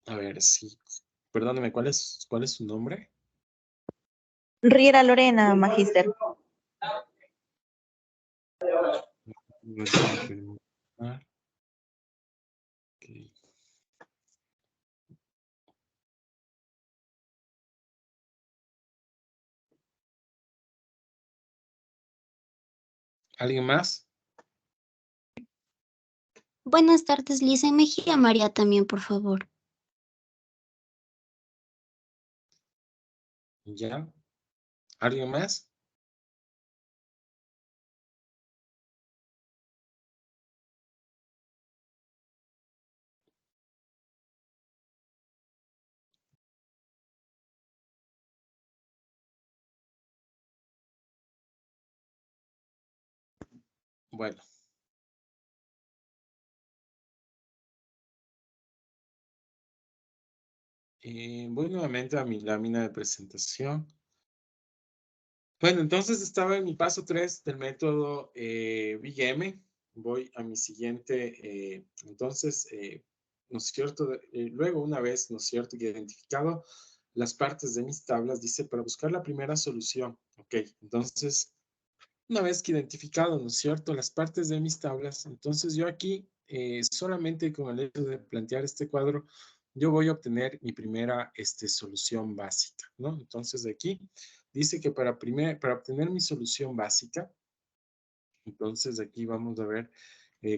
A ver, sí. Perdóneme, ¿cuál es su nombre? Riera Lorena, magíster. Okay. ¿Alguien más? Buenas tardes, Lisa Mejía. María también, por favor. ¿Ya? ¿Alguien más? Bueno. Voy nuevamente a mi lámina de presentación. Bueno, entonces estaba en mi paso 3 del método Big M. Voy a mi siguiente, entonces, ¿no es cierto? Luego, una vez, ¿no es cierto?, que he identificado las partes de mis tablas, dice, para buscar la primera solución. Ok, entonces, una vez que he identificado, ¿no es cierto?, las partes de mis tablas, entonces yo aquí, solamente con el hecho de plantear este cuadro, yo voy a obtener mi primera solución básica, ¿no? Entonces, de aquí dice que para obtener mi solución básica, entonces aquí vamos a ver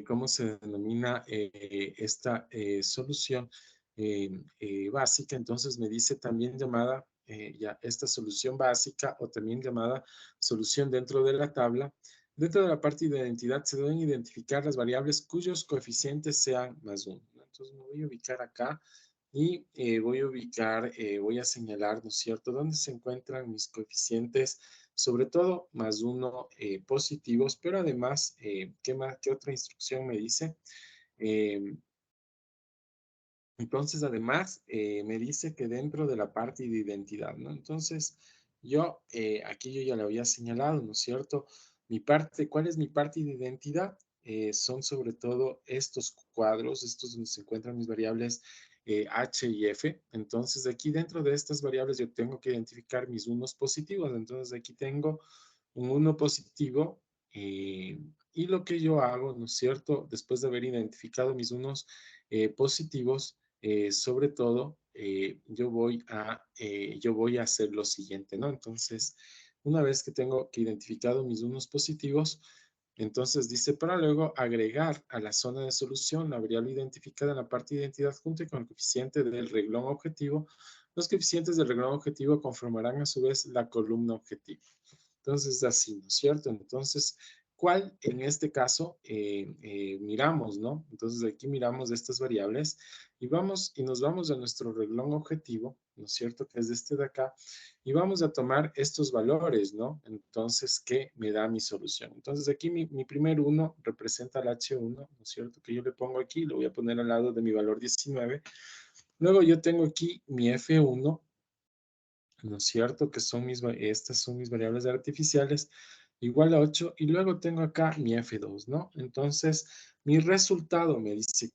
cómo se denomina esta solución básica. Entonces me dice también llamada ya esta solución básica o también llamada solución dentro de la tabla. Dentro de la parte de identidad se deben identificar las variables cuyos coeficientes sean más 1. Entonces me voy a ubicar acá y voy a señalar, ¿no es cierto?, dónde se encuentran mis coeficientes, sobre todo más 1 positivos, pero además, ¿qué otra instrucción me dice? Entonces, además, me dice que dentro de la parte de identidad, ¿no? Entonces, aquí yo ya lo había señalado, ¿no es cierto? ¿Cuál es mi parte de identidad? Son sobre todo estos cuadros, estos donde se encuentran mis variables H y F. Entonces, aquí dentro de estas variables yo tengo que identificar mis unos positivos. Entonces, aquí tengo un 1 positivo y lo que yo hago, ¿no es cierto? Después de haber identificado mis unos positivos, sobre todo, yo voy a hacer lo siguiente, ¿no? Entonces, una vez que tengo que identificado mis unos positivos, entonces dice, para luego agregar a la zona de solución la variable identificada en la parte de identidad junto con el coeficiente del renglón objetivo. Los coeficientes del renglón objetivo conformarán a su vez la columna objetivo. Entonces, así, ¿no es cierto? Entonces, ¿cuál en este caso miramos, no? Entonces, aquí miramos estas variables y nos vamos a nuestro renglón objetivo, ¿no es cierto? Que es este de acá, y vamos a tomar estos valores, ¿no? Entonces, ¿qué me da mi solución? Entonces, aquí mi primer 1 representa el H1, ¿no es cierto? Que yo le pongo aquí, lo voy a poner al lado de mi valor 19. Luego yo tengo aquí mi F1, ¿no es cierto? Que estas son mis variables artificiales, igual a 8, y luego tengo acá mi F2, ¿no? Entonces, Mi resultado me dice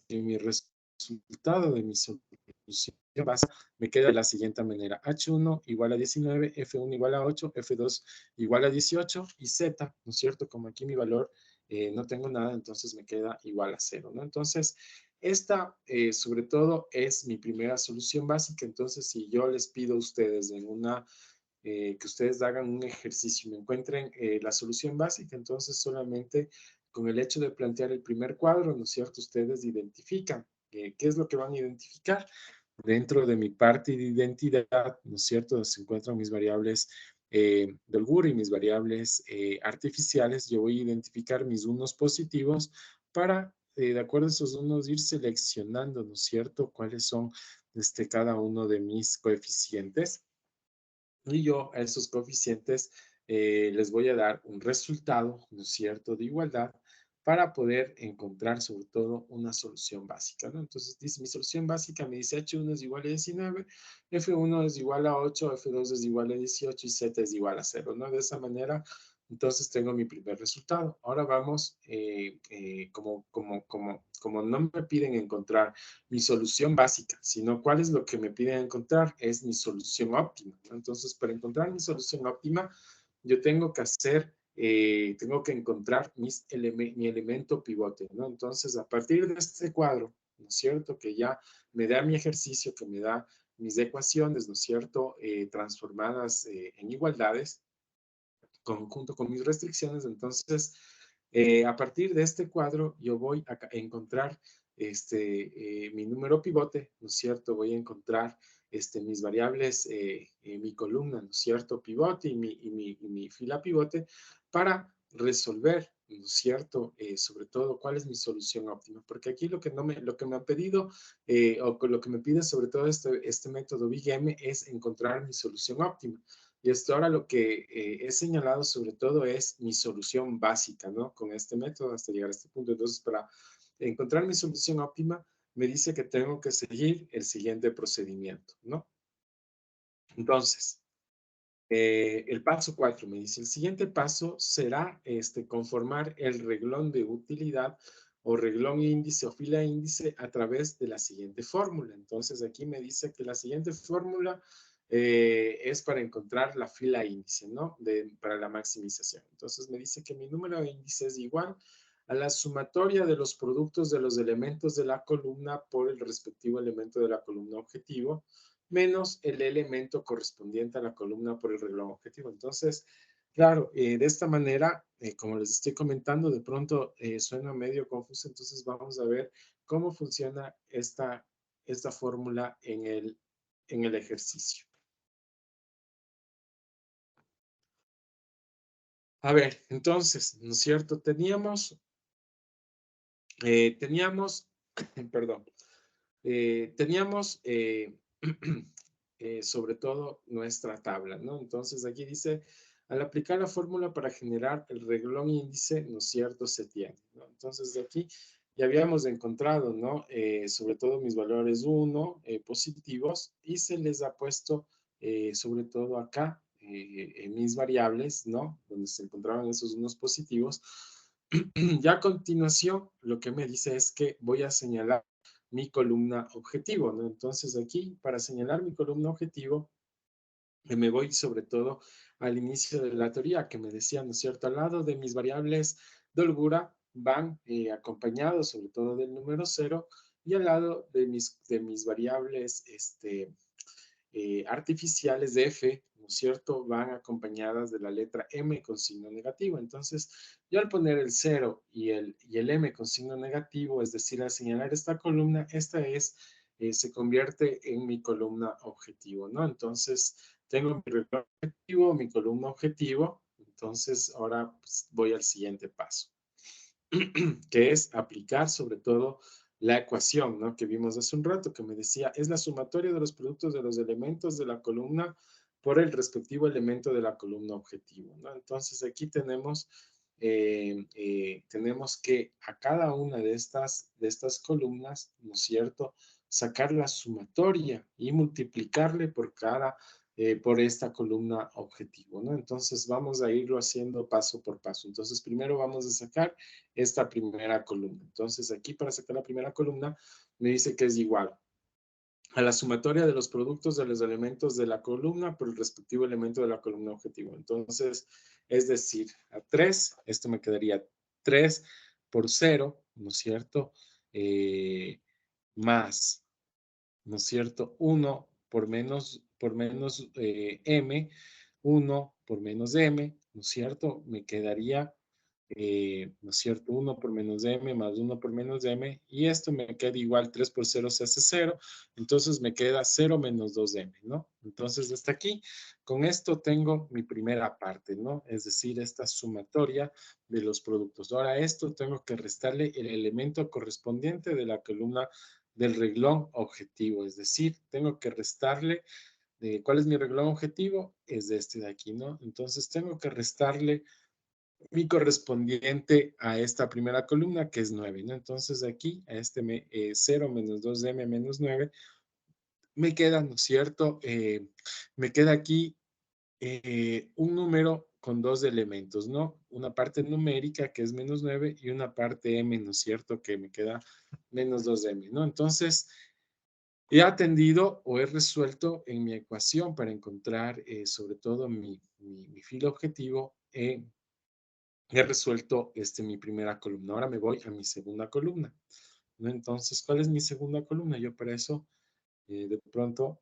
que mi resultado de mi solución básica me queda de la siguiente manera. H1 igual a 19, F1 igual a 8, F2 igual a 18 y Z, ¿no es cierto? Como aquí mi valor no tengo nada, entonces me queda igual a 0, ¿no? Entonces, esta sobre todo es mi primera solución básica. Entonces, si yo les pido a ustedes en una que ustedes hagan un ejercicio y me encuentren la solución básica, entonces solamente con el hecho de plantear el primer cuadro, ¿no es cierto? Ustedes identifican qué es lo que van a identificar. Dentro de mi parte de identidad, ¿no es cierto? Se encuentran mis variables de holgura y mis variables artificiales. Yo voy a identificar mis unos positivos para, de acuerdo a esos unos, ir seleccionando, ¿no es cierto? Cuáles son cada uno de mis coeficientes. Y yo a esos coeficientes les voy a dar un resultado, ¿no es cierto?, de igualdad para poder encontrar sobre todo una solución básica, ¿no? Entonces dice, mi solución básica me dice H1 es igual a 19, F1 es igual a 8, F2 es igual a 18 y Z es igual a 0, ¿no? De esa manera, entonces tengo mi primer resultado. Ahora vamos, como no me piden encontrar mi solución básica, sino cuál es lo que me piden encontrar, es mi solución óptima, ¿no? Entonces, para encontrar mi solución óptima, yo tengo que hacer, tengo que encontrar mi elemento pivote, ¿no? Entonces, a partir de este cuadro, ¿no es cierto?, que ya me da mi ejercicio, que me da mis ecuaciones, ¿no es cierto?, transformadas en igualdades, junto con mis restricciones. Entonces, a partir de este cuadro, yo voy a encontrar mi número pivote, ¿no es cierto? Voy a encontrar mis variables, mi columna, ¿no es cierto? Pivote y mi fila pivote para resolver, ¿no es cierto? Sobre todo, ¿cuál es mi solución óptima? Porque aquí lo que me ha pedido, o lo que me pide sobre todo este método Big M es encontrar mi solución óptima. Y hasta ahora lo que he señalado sobre todo es mi solución básica, ¿no? Con este método hasta llegar a este punto. Entonces, para encontrar mi solución óptima, me dice que tengo que seguir el siguiente procedimiento, ¿no? Entonces, el paso 4 me dice, el siguiente paso será conformar el reglón de utilidad o reglón índice o fila índice a través de la siguiente fórmula. Entonces, aquí me dice que la siguiente fórmula es para encontrar la fila índice, ¿no? Para la maximización. Entonces, me dice que mi número de índice es igual a la sumatoria de los productos de los elementos de la columna por el respectivo elemento de la columna objetivo, menos el elemento correspondiente a la columna por el reglón objetivo. Entonces, claro, de esta manera, como les estoy comentando, de pronto suena medio confuso, entonces vamos a ver cómo funciona esta fórmula en el ejercicio. A ver, entonces, ¿no es cierto? Teníamos, perdón, teníamos sobre todo nuestra tabla, ¿no? Entonces aquí dice, al aplicar la fórmula para generar el reglón índice, ¿no es cierto?, se tiene, ¿no? Entonces de aquí ya habíamos encontrado, ¿no? Sobre todo mis valores 1, positivos, y se les ha puesto sobre todo acá en mis variables, ¿no? Donde se encontraban esos unos positivos. Ya a continuación, lo que me dice es que voy a señalar mi columna objetivo, ¿no? Entonces aquí, para señalar mi columna objetivo, me voy sobre todo al inicio de la teoría que me decía, ¿no es cierto? Al lado de mis variables de holgura van acompañados sobre todo del número 0 y al lado de mis variables artificiales de F, ¿no es cierto?, van acompañadas de la letra M con signo negativo. Entonces, yo al poner el 0 y el M con signo negativo, es decir, al señalar esta columna, se convierte en mi columna objetivo, ¿no? Entonces, tengo mi reglón objetivo, mi columna objetivo. Entonces, ahora pues, voy al siguiente paso, que es aplicar sobre todo la ecuación, ¿no?, que vimos hace un rato, que me decía, es la sumatoria de los productos de los elementos de la columna por el respectivo elemento de la columna objetivo, ¿no? Entonces, aquí tenemos que a cada una de estas columnas, ¿no es cierto?, sacar la sumatoria y multiplicarle por cada por esta columna objetivo, ¿no? Entonces vamos a irlo haciendo paso por paso. Entonces primero vamos a sacar esta primera columna. Entonces aquí para sacar la primera columna me dice que es igual a la sumatoria de los productos de los elementos de la columna por el respectivo elemento de la columna objetivo. Entonces, es decir, a 3, esto me quedaría 3 por 0, ¿no es cierto? Más, ¿no es cierto? 1 por menos m, 1 por menos m, ¿no es cierto? Me quedaría, ¿no es cierto? 1 por menos m más 1 por menos m, y esto me queda igual, 3 por 0 se hace 0, entonces me queda 0 menos 2m, ¿no? Entonces, hasta aquí, con esto tengo mi primera parte, ¿no? Es decir, esta sumatoria de los productos. Ahora, esto tengo que restarle el elemento correspondiente de la columna del reglón objetivo, es decir, tengo que restarle, ¿cuál es mi reglón objetivo? Es este de aquí, ¿no? Entonces tengo que restarle mi correspondiente a esta primera columna, que es 9, ¿no? Entonces aquí, a este 0 menos 2m menos 9, me queda, ¿no es cierto? Me queda aquí un número con dos elementos, ¿no? Una parte numérica que es menos 9 y una parte m, ¿no es cierto? Que me queda menos 2m, ¿no? Entonces, he atendido o he resuelto en mi ecuación para encontrar sobre todo mi filo objetivo, he resuelto mi primera columna. Ahora me voy a mi segunda columna, ¿no? Entonces, ¿cuál es mi segunda columna? Yo para eso, de pronto,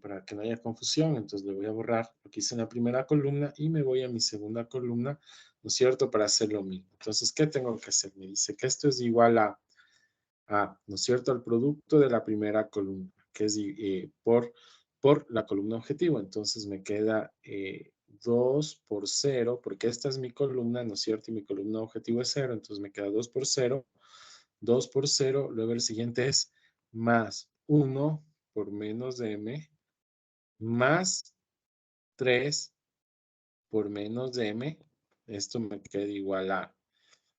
para que no haya confusión, entonces le voy a borrar lo que hice en la primera columna y me voy a mi segunda columna, ¿no es cierto? Para hacer lo mismo. Entonces, ¿qué tengo que hacer? Me dice que esto es igual a, ¿no es cierto?, al producto de la primera columna, que es por la columna objetivo. Entonces me queda 2 por 0, porque esta es mi columna, ¿no es cierto? Y mi columna objetivo es 0, entonces me queda 2 por 0, 2 por 0, luego el siguiente es más 1 por menos de m, más 3 por menos de m, esto me queda igual a,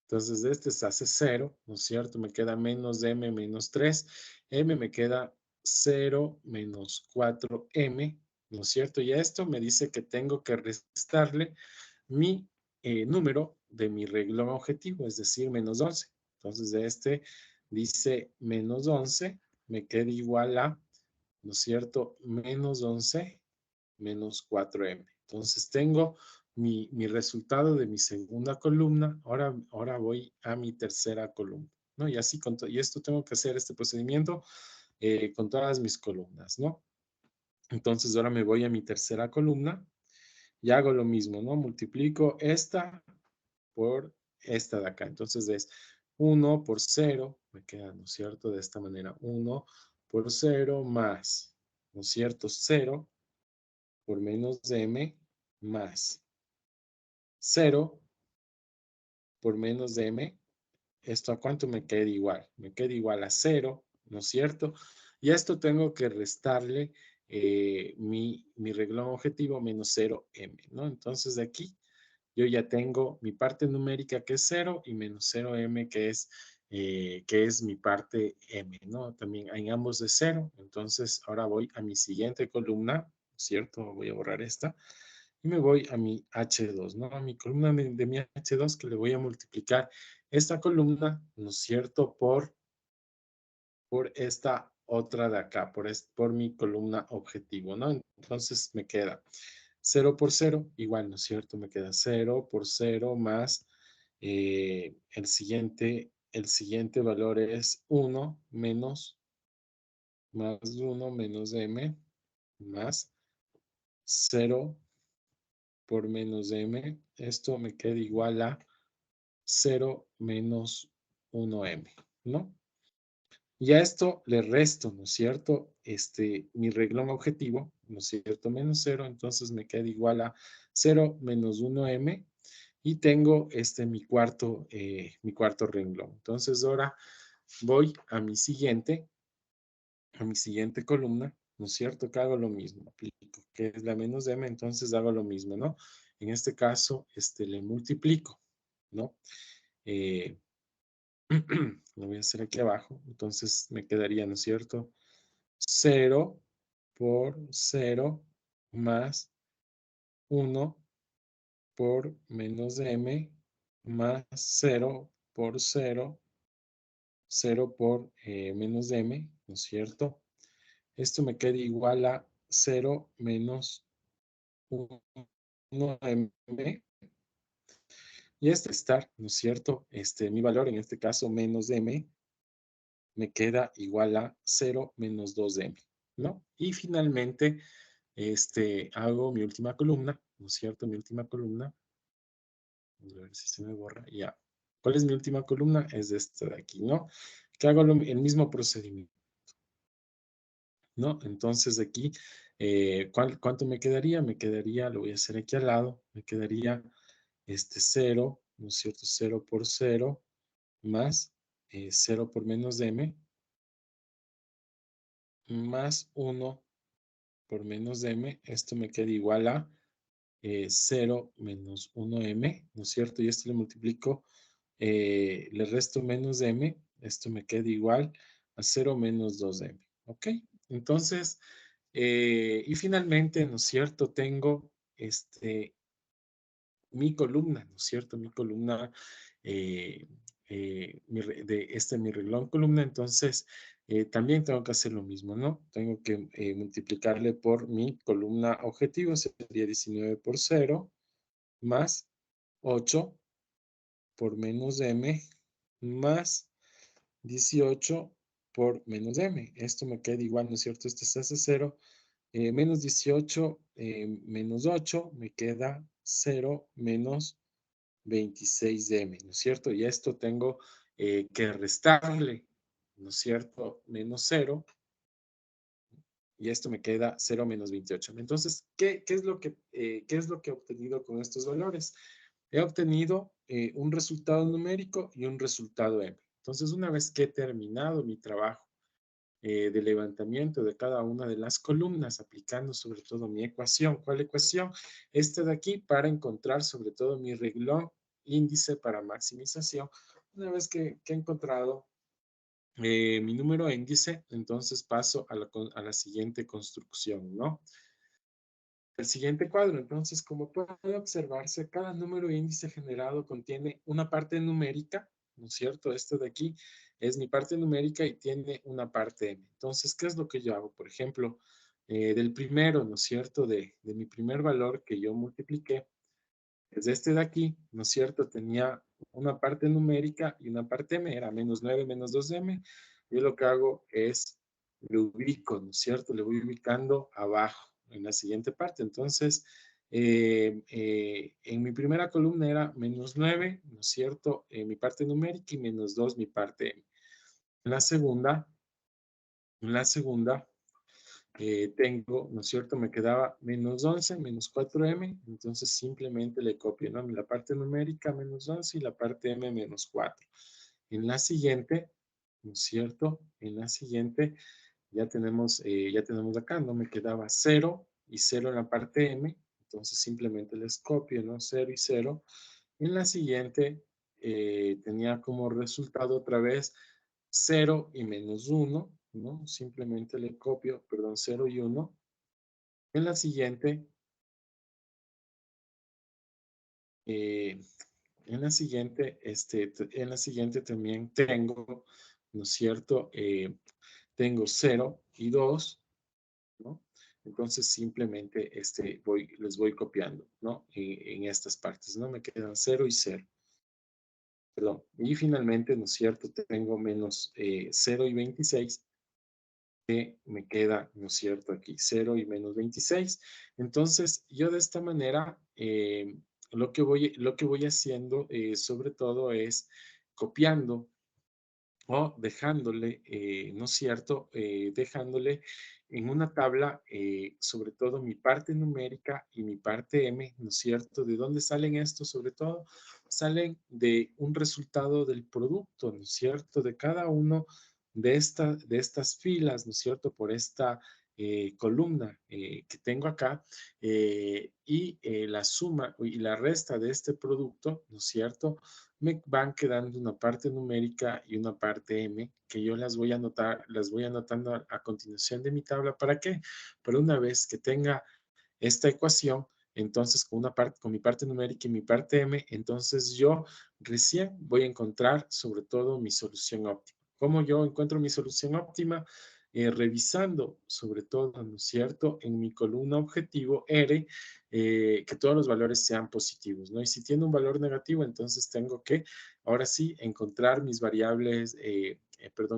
entonces de este se hace 0, ¿no es cierto? Me queda menos de m menos 3, m me queda 0 menos 4m, ¿no es cierto? Y a esto me dice que tengo que restarle mi número de mi reglón objetivo, es decir, menos 11. Entonces de este dice menos 11, me queda igual a, ¿no es cierto? Menos 11 menos 4m. Entonces tengo mi resultado de mi segunda columna. Ahora voy a mi tercera columna, ¿no? Y así, y esto tengo que hacer este procedimiento con todas mis columnas, ¿no? Entonces ahora me voy a mi tercera columna y hago lo mismo, ¿no? Multiplico esta por esta de acá. Entonces es 1 por 0, me queda, ¿no es cierto? De esta manera, 1 por 0 más, ¿no es cierto? 0 por menos de m más 0 por menos de m. ¿Esto a cuánto me queda igual? Me queda igual a 0, ¿no es cierto? Y a esto tengo que restarle mi reglón objetivo menos 0m, ¿no? Entonces de aquí yo ya tengo mi parte numérica que es 0 y menos 0m que es mi parte m, ¿no? También en ambos de 0. Entonces ahora voy a mi siguiente columna, ¿cierto? Voy a borrar esta. Y me voy a mi H2, ¿no? A mi columna de mi H2 que le voy a multiplicar esta columna, ¿no es cierto? Por esta otra de acá, por mi columna objetivo, ¿no? Entonces me queda 0 por 0, igual, ¿no es cierto? Me queda 0 por 0 más el siguiente valor es 1 menos, más 1 menos m, más 0 por menos m. Esto me queda igual a 0 menos 1m, ¿no? Y a esto le resto, ¿no es cierto? Mi reglón objetivo, ¿no es cierto? Menos 0, entonces me queda igual a 0 menos 1m y tengo mi cuarto renglón. Entonces ahora voy a mi siguiente columna, ¿no es cierto? Que hago lo mismo, aplico, que es la menos m, entonces hago lo mismo, ¿no? En este caso, le multiplico, ¿no? Lo voy a hacer aquí abajo, entonces me quedaría, ¿no es cierto? 0 por 0 más 1 por menos de m más 0 por 0, 0 por menos de m, ¿no es cierto? Esto me queda igual a 0 menos 1m. Y este estar, ¿no es cierto? Mi valor, en este caso, menos de m, me queda igual a 0 menos 2 de m, ¿no? Y finalmente, hago mi última columna, ¿no es cierto? Mi última columna. Vamos a ver si se me borra. Ya. ¿Cuál es mi última columna? Es esta de aquí, ¿no? Que hago el mismo procedimiento, ¿no? Entonces aquí, ¿cuánto me quedaría? Me quedaría, lo voy a hacer aquí al lado, me quedaría 0, ¿no es cierto? 0 por 0 más 0 por menos de m más 1 por menos de m. Esto me queda igual a 0 menos 1m, ¿no es cierto? Y esto le multiplico, le resto menos de m, esto me queda igual a 0 menos 2 de m, ¿ok? Entonces, y finalmente, ¿no es cierto? Tengo mi columna, ¿no es cierto? Mi columna, mi reglón columna, entonces también tengo que hacer lo mismo, ¿no? Tengo que multiplicarle por mi columna objetivo, sería 19 por 0, más 8 por menos de m, más 18 por menos de m. Esto me queda igual, ¿no es cierto? Esto se hace 0. Menos 18 menos 8 me queda 0 menos 26 de m, ¿no es cierto? Y esto tengo que restarle, ¿no es cierto? Menos 0. Y esto me queda 0 menos 28. Entonces, ¿qué es lo que he obtenido con estos valores? He obtenido un resultado numérico y un resultado m. Entonces, una vez que he terminado mi trabajo de levantamiento de cada una de las columnas, aplicando sobre todo mi ecuación. ¿Cuál ecuación? Esta de aquí, para encontrar sobre todo mi reglón índice para maximización. Una vez que he encontrado mi número índice, entonces paso a la siguiente construcción, ¿no? El siguiente cuadro, entonces, como puede observarse, cada número índice generado contiene una parte numérica, ¿no es cierto? Esto de aquí es mi parte numérica y tiene una parte m. Entonces, ¿qué es lo que yo hago? Por ejemplo, del primero, ¿no es cierto? De mi primer valor que yo multipliqué, es este de aquí, ¿no es cierto? Tenía una parte numérica y una parte m, era menos 9 menos 2m. Yo lo que hago es, le ubico, ¿no es cierto? Le voy ubicando abajo, en la siguiente parte. Entonces, en mi primera columna era menos 9, ¿no es cierto? Mi parte numérica y menos 2 mi parte m. En la segunda tengo, ¿no es cierto? Me quedaba menos 11, menos 4m, entonces simplemente le copio, ¿no? La parte numérica menos 11 y la parte m menos 4. En la siguiente, ¿no es cierto? En la siguiente ya tenemos acá, ¿no? Me quedaba 0 y 0 en la parte m, entonces simplemente les copio, ¿no? 0 y 0. En la siguiente tenía como resultado otra vez 0 y menos 1, ¿no? Simplemente le copio, perdón, 0 y 1. En la siguiente, eh, en la siguiente también tengo, ¿no es cierto? Tengo 0 y 2, ¿no? Entonces simplemente les voy copiando, ¿no? En estas partes, ¿no? Me quedan 0 y 0. Perdón. Y finalmente, ¿no es cierto? Tengo menos 0 y 26, que me queda, ¿no es cierto? Aquí 0 y menos 26. Entonces, yo de esta manera, lo que voy haciendo, sobre todo, es copiando o dejándole, ¿no es cierto? Dejándole en una tabla, sobre todo mi parte numérica y mi parte m, ¿no es cierto? ¿De dónde salen estos? Sobre todo, salen de un resultado del producto, ¿no es cierto? De cada uno de estas filas, ¿no es cierto? Por esta columna que tengo acá, y la suma y la resta de este producto, ¿no es cierto? Me van quedando una parte numérica y una parte m, que yo las voy a anotar, las voy anotando a continuación de mi tabla. ¿Para qué? Para una vez que tenga esta ecuación, entonces con mi parte numérica y mi parte m, entonces yo recién voy a encontrar sobre todo mi solución óptima. ¿Cómo yo encuentro mi solución óptima? Revisando sobre todo, ¿no es cierto?, en mi columna objetivo R, que todos los valores sean positivos, ¿no? Y si tiene un valor negativo, entonces tengo que, ahora sí, encontrar mis variables,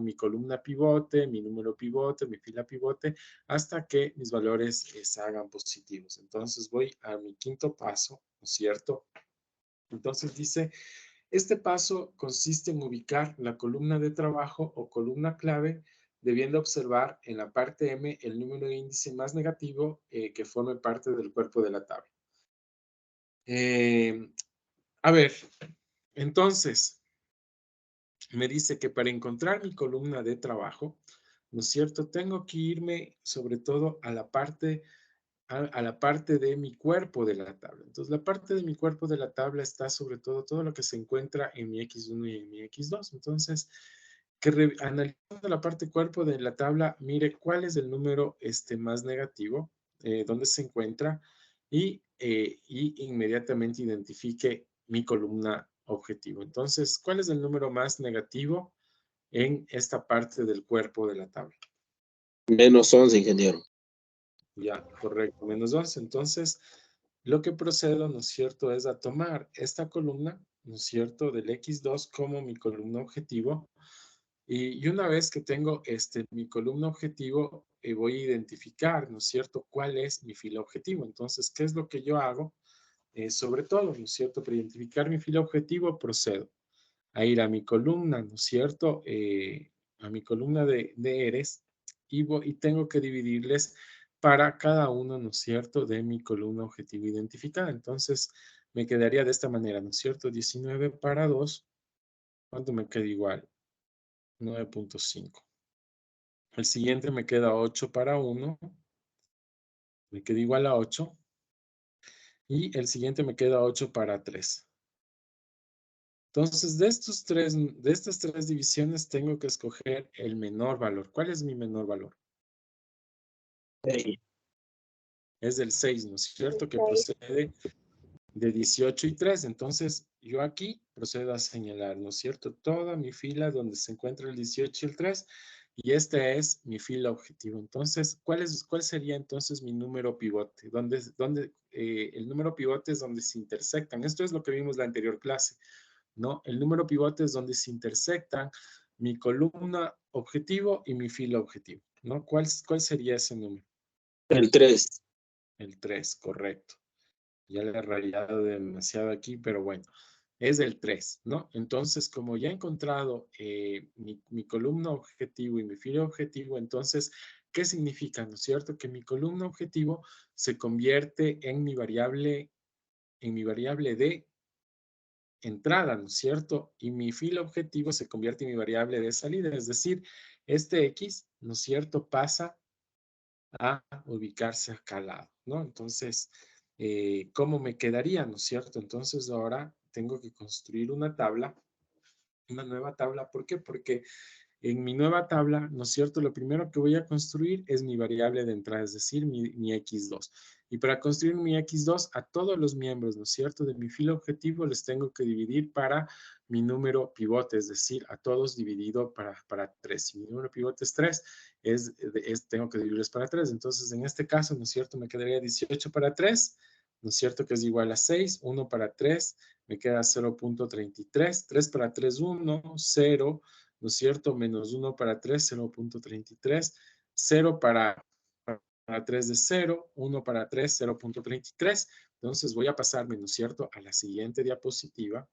mi columna pivote, mi número pivote, mi fila pivote, hasta que mis valores se hagan positivos. Entonces voy a mi quinto paso, ¿no es cierto? Entonces dice, este paso consiste en ubicar la columna de trabajo o columna clave, debiendo observar en la parte M el número de índice más negativo que forme parte del cuerpo de la tabla. A ver, entonces, me dice que para encontrar mi columna de trabajo, ¿no es cierto? Tengo que irme sobre todo a la parte de mi cuerpo de la tabla. Entonces, la parte de mi cuerpo de la tabla está sobre todo lo que se encuentra en mi X1 y en mi X2. Entonces, analizando la parte cuerpo de la tabla, mire cuál es el número más negativo, dónde se encuentra, y inmediatamente identifique mi columna objetivo. Entonces, ¿cuál es el número más negativo en esta parte del cuerpo de la tabla? Menos 11, ingeniero. Ya, correcto, menos 11. Entonces, lo que procedo, ¿no es cierto?, es a tomar esta columna, ¿no es cierto?, del X2 como mi columna objetivo. Y una vez que tengo mi columna objetivo, voy a identificar, ¿no es cierto?, cuál es mi fila objetivo. Entonces, ¿qué es lo que yo hago? Sobre todo, ¿no es cierto?, para identificar mi fila objetivo, procedo a ir a mi columna, ¿no es cierto?, a mi columna de eres, y tengo que dividirles para cada uno, ¿no es cierto?, de mi columna objetivo identificada. Entonces, me quedaría de esta manera, ¿no es cierto?, 19 para 2, ¿cuánto me queda igual? 9.5. El siguiente me queda 8 para 1, me queda igual a 8. Y el siguiente me queda 8 para 3. Entonces, de estas tres divisiones tengo que escoger el menor valor. ¿Cuál es mi menor valor? 6. Es del 6, ¿no es cierto? Que 6. procede de 18 y 3. Entonces, yo aquí procedo a señalar, ¿no es cierto?, toda mi fila donde se encuentra el 18 y el 3. Y esta es mi fila objetivo. Entonces, ¿cuál sería entonces mi número pivote? El número pivote es donde se intersectan. Esto es lo que vimos en la anterior clase, ¿no? El número pivote es donde se intersectan mi columna objetivo y mi fila objetivo, ¿no? ¿Cuál sería ese número? El 3. El 3, correcto. Ya le he rayado demasiado aquí, pero bueno, es el 3, ¿no? Entonces, como ya he encontrado mi columna objetivo y mi fila objetivo, entonces, ¿qué significa, no es cierto? Que mi columna objetivo se convierte en mi variable de entrada, ¿no es cierto? Y mi fila objetivo se convierte en mi variable de salida, es decir, este X, ¿no es cierto?, pasa a ubicarse acá al lado, ¿no? Entonces, ¿cómo me quedaría, no es cierto? Entonces ahora tengo que construir una nueva tabla. ¿Por qué? Porque en mi nueva tabla, ¿no es cierto?, lo primero que voy a construir es mi variable de entrada, es decir, mi X2. Y para construir mi X2, a todos los miembros, ¿no es cierto?, de mi fila objetivo les tengo que dividir para mi número pivote, es decir, a todos dividido para 3. Si mi número pivote es 3, tengo que dividirles para 3. Entonces, en este caso, ¿no es cierto?, me quedaría 18 para 3, ¿no es cierto?, que es igual a 6, 1 para 3, me queda 0.33, 3 para 3, 1, 0, ¿no es cierto? Menos 1 para 3, 0.33, 0 para 3 de 0, 1 para 3, 0.33. Entonces voy a pasarme, ¿no es cierto?, a la siguiente diapositiva.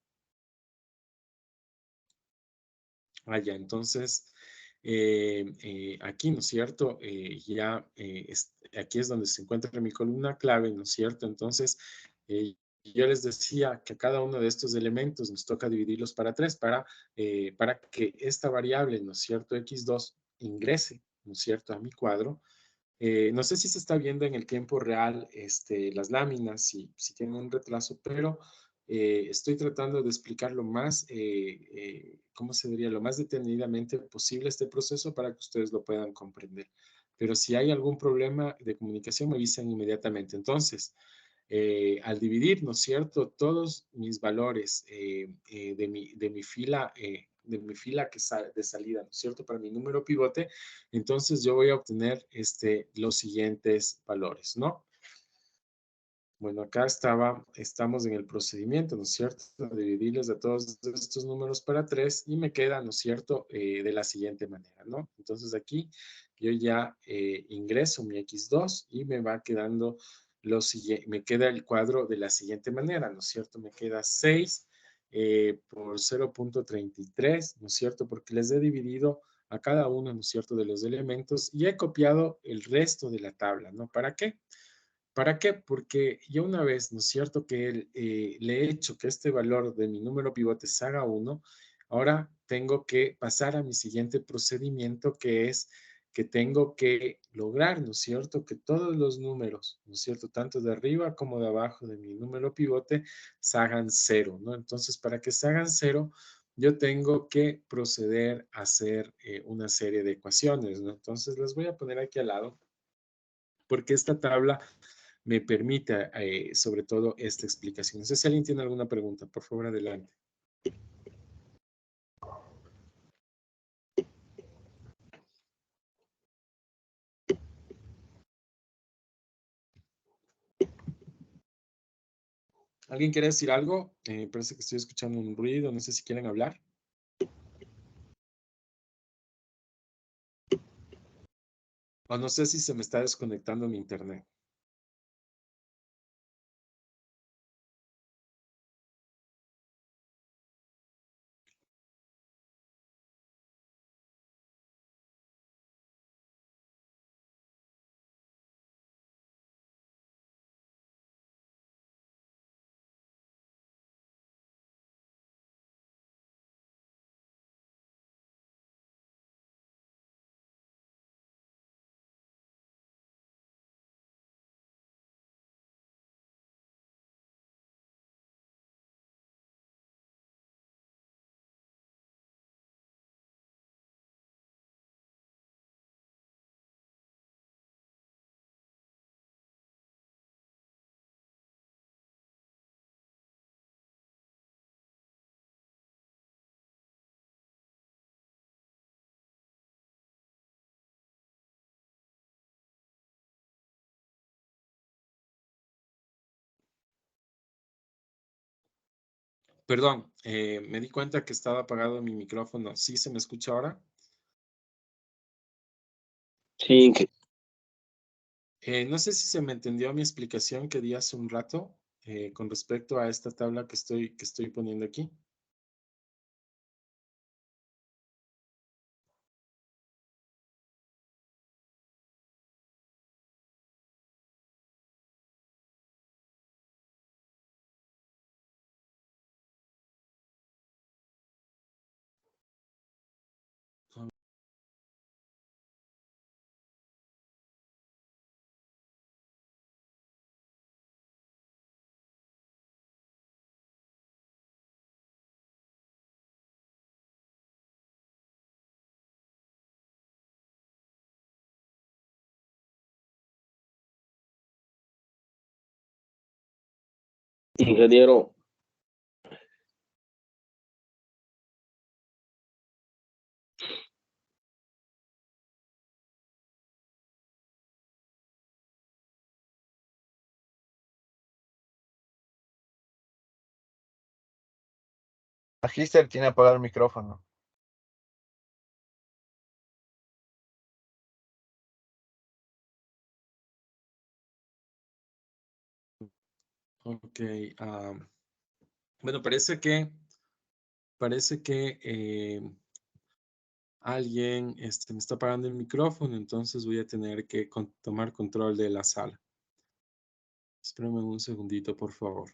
Ya, entonces, aquí, ¿no es cierto?, aquí es donde se encuentra mi columna clave, ¿no es cierto? Entonces, yo les decía que a cada uno de estos elementos nos toca dividirlos para 3 para que esta variable, ¿no es cierto?, X2 ingrese, ¿no es cierto?, a mi cuadro. No sé si se está viendo en el tiempo real las láminas, si tienen un retraso, pero estoy tratando de explicar lo más, ¿cómo se diría?, lo más detenidamente posible este proceso para que ustedes lo puedan comprender. pero si hay algún problema de comunicación me avisan inmediatamente. Entonces, al dividir, ¿no es cierto?, todos mis valores de mi fila de salida, ¿no es cierto?, para mi número pivote, entonces yo voy a obtener los siguientes valores, ¿no? Bueno, acá estamos en el procedimiento, ¿no es cierto?, de dividirles a todos estos números para 3 y me queda, ¿no es cierto?, de la siguiente manera, ¿no? Entonces aquí yo ya ingreso mi X2 y me va quedando me queda el cuadro de la siguiente manera, ¿no es cierto? Me queda 6 por 0.33, ¿no es cierto? Porque les he dividido a cada uno, ¿no es cierto?, de los elementos y he copiado el resto de la tabla, ¿no? ¿Para qué? ¿Para qué? Porque yo una vez, ¿no es cierto?, que le he hecho que este valor de mi número pivote se haga 1, ahora tengo que pasar a mi siguiente procedimiento, que es que tengo que lograr, ¿no es cierto?, que todos los números, ¿no es cierto?, tanto de arriba como de abajo de mi número pivote, se hagan 0, ¿no? Entonces, para que se hagan 0, yo tengo que proceder a hacer una serie de ecuaciones, ¿no? Entonces, las voy a poner aquí al lado, porque esta tabla me permite, sobre todo, esta explicación. No sé si alguien tiene alguna pregunta. Por favor, adelante. ¿Alguien quiere decir algo? Parece que estoy escuchando un ruido. No sé si quieren hablar. O no sé si se me está desconectando mi internet. Perdón, me di cuenta que estaba apagado mi micrófono. ¿Sí se me escucha ahora? Sí, No sé si se me entendió mi explicación que di hace un rato con respecto a esta tabla que estoy poniendo aquí. ingeniero. Magister tiene apagado el micrófono. Ok. Bueno, parece que alguien me está apagando el micrófono, entonces voy a tener que tomar control de la sala. Espérame un segundito, por favor.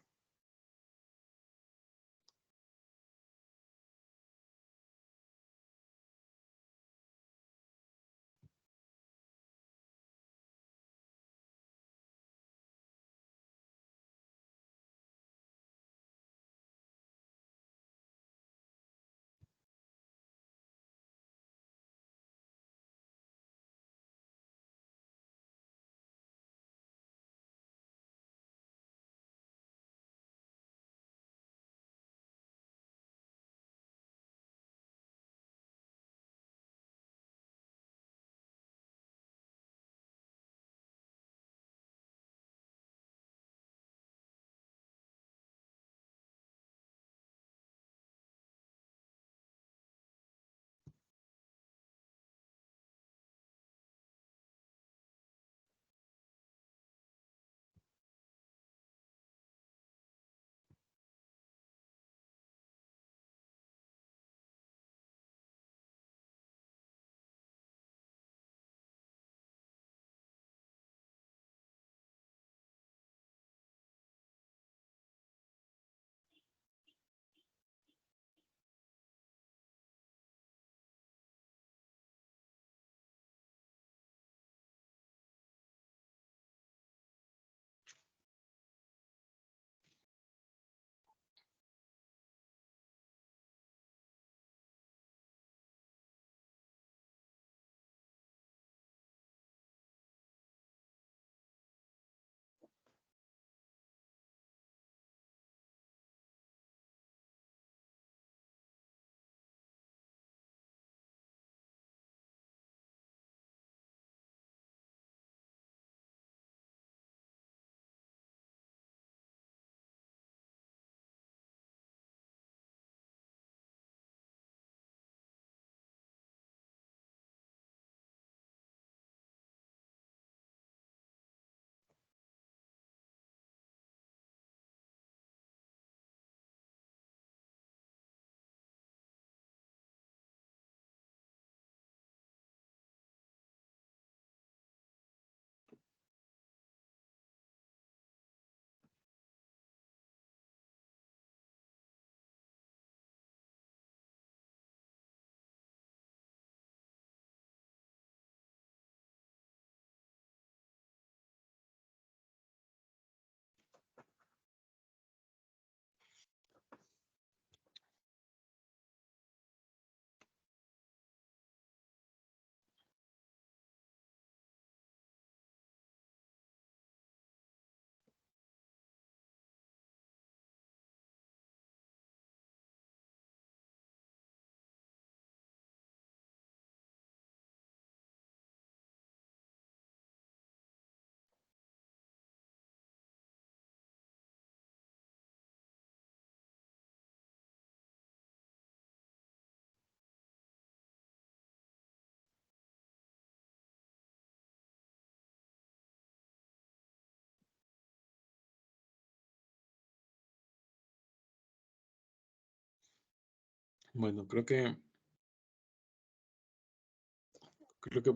Bueno, creo que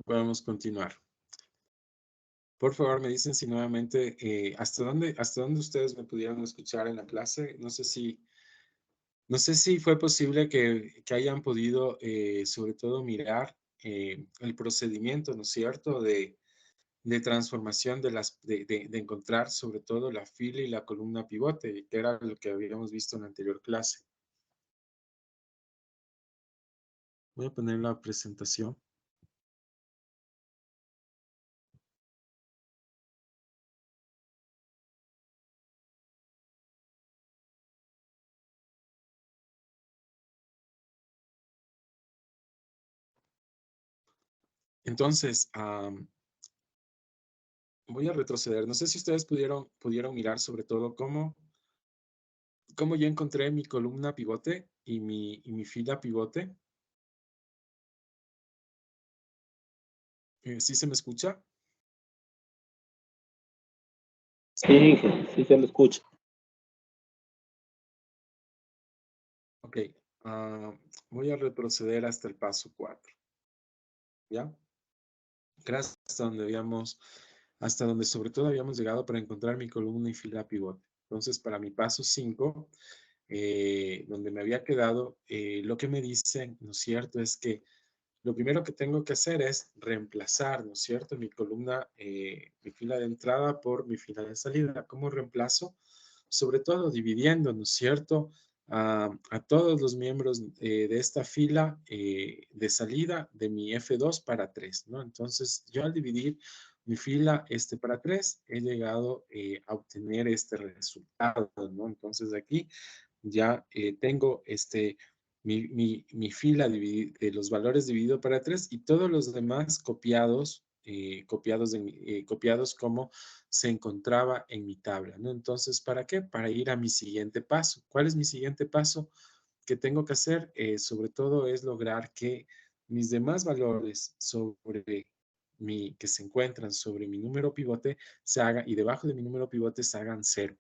podemos continuar. Por favor, me dicen si nuevamente, ¿hasta dónde ustedes me pudieron escuchar en la clase? No sé si fue posible que hayan podido, sobre todo, mirar el procedimiento, ¿no es cierto?, de transformación de encontrar, sobre todo, la fila y la columna pivote, que era lo que habíamos visto en la anterior clase. Voy a poner la presentación. Entonces, voy a retroceder. No sé si ustedes pudieron mirar sobre todo cómo yo encontré mi columna pivote y mi fila pivote. ¿Sí se me escucha? Sí, Inge, sí se lo escucha. Ok. Voy a retroceder hasta el paso 4. ¿Ya? Gracias hasta donde sobre todo habíamos llegado para encontrar mi columna y fila pivote. Entonces, para mi paso 5, donde me había quedado, lo que me dicen, ¿no es cierto?, es que lo primero que tengo que hacer es reemplazar, ¿no es cierto?, mi columna, mi fila de entrada por mi fila de salida. ¿Cómo reemplazo? Sobre todo dividiendo, ¿no es cierto?, a todos los miembros de esta fila de salida de mi F2 para 3, ¿no? Entonces, yo al dividir mi fila para 3, he llegado a obtener este resultado, ¿no? Entonces, aquí ya tengo mi fila de los valores dividido para 3 y todos los demás copiados, copiados como se encontraba en mi tabla, ¿no? Entonces, ¿para qué? Para ir a mi siguiente paso. ¿Cuál es mi siguiente paso que tengo que hacer? Sobre todo es lograr que mis demás valores que se encuentran sobre mi número pivote se hagan, y debajo de mi número pivote se hagan 0.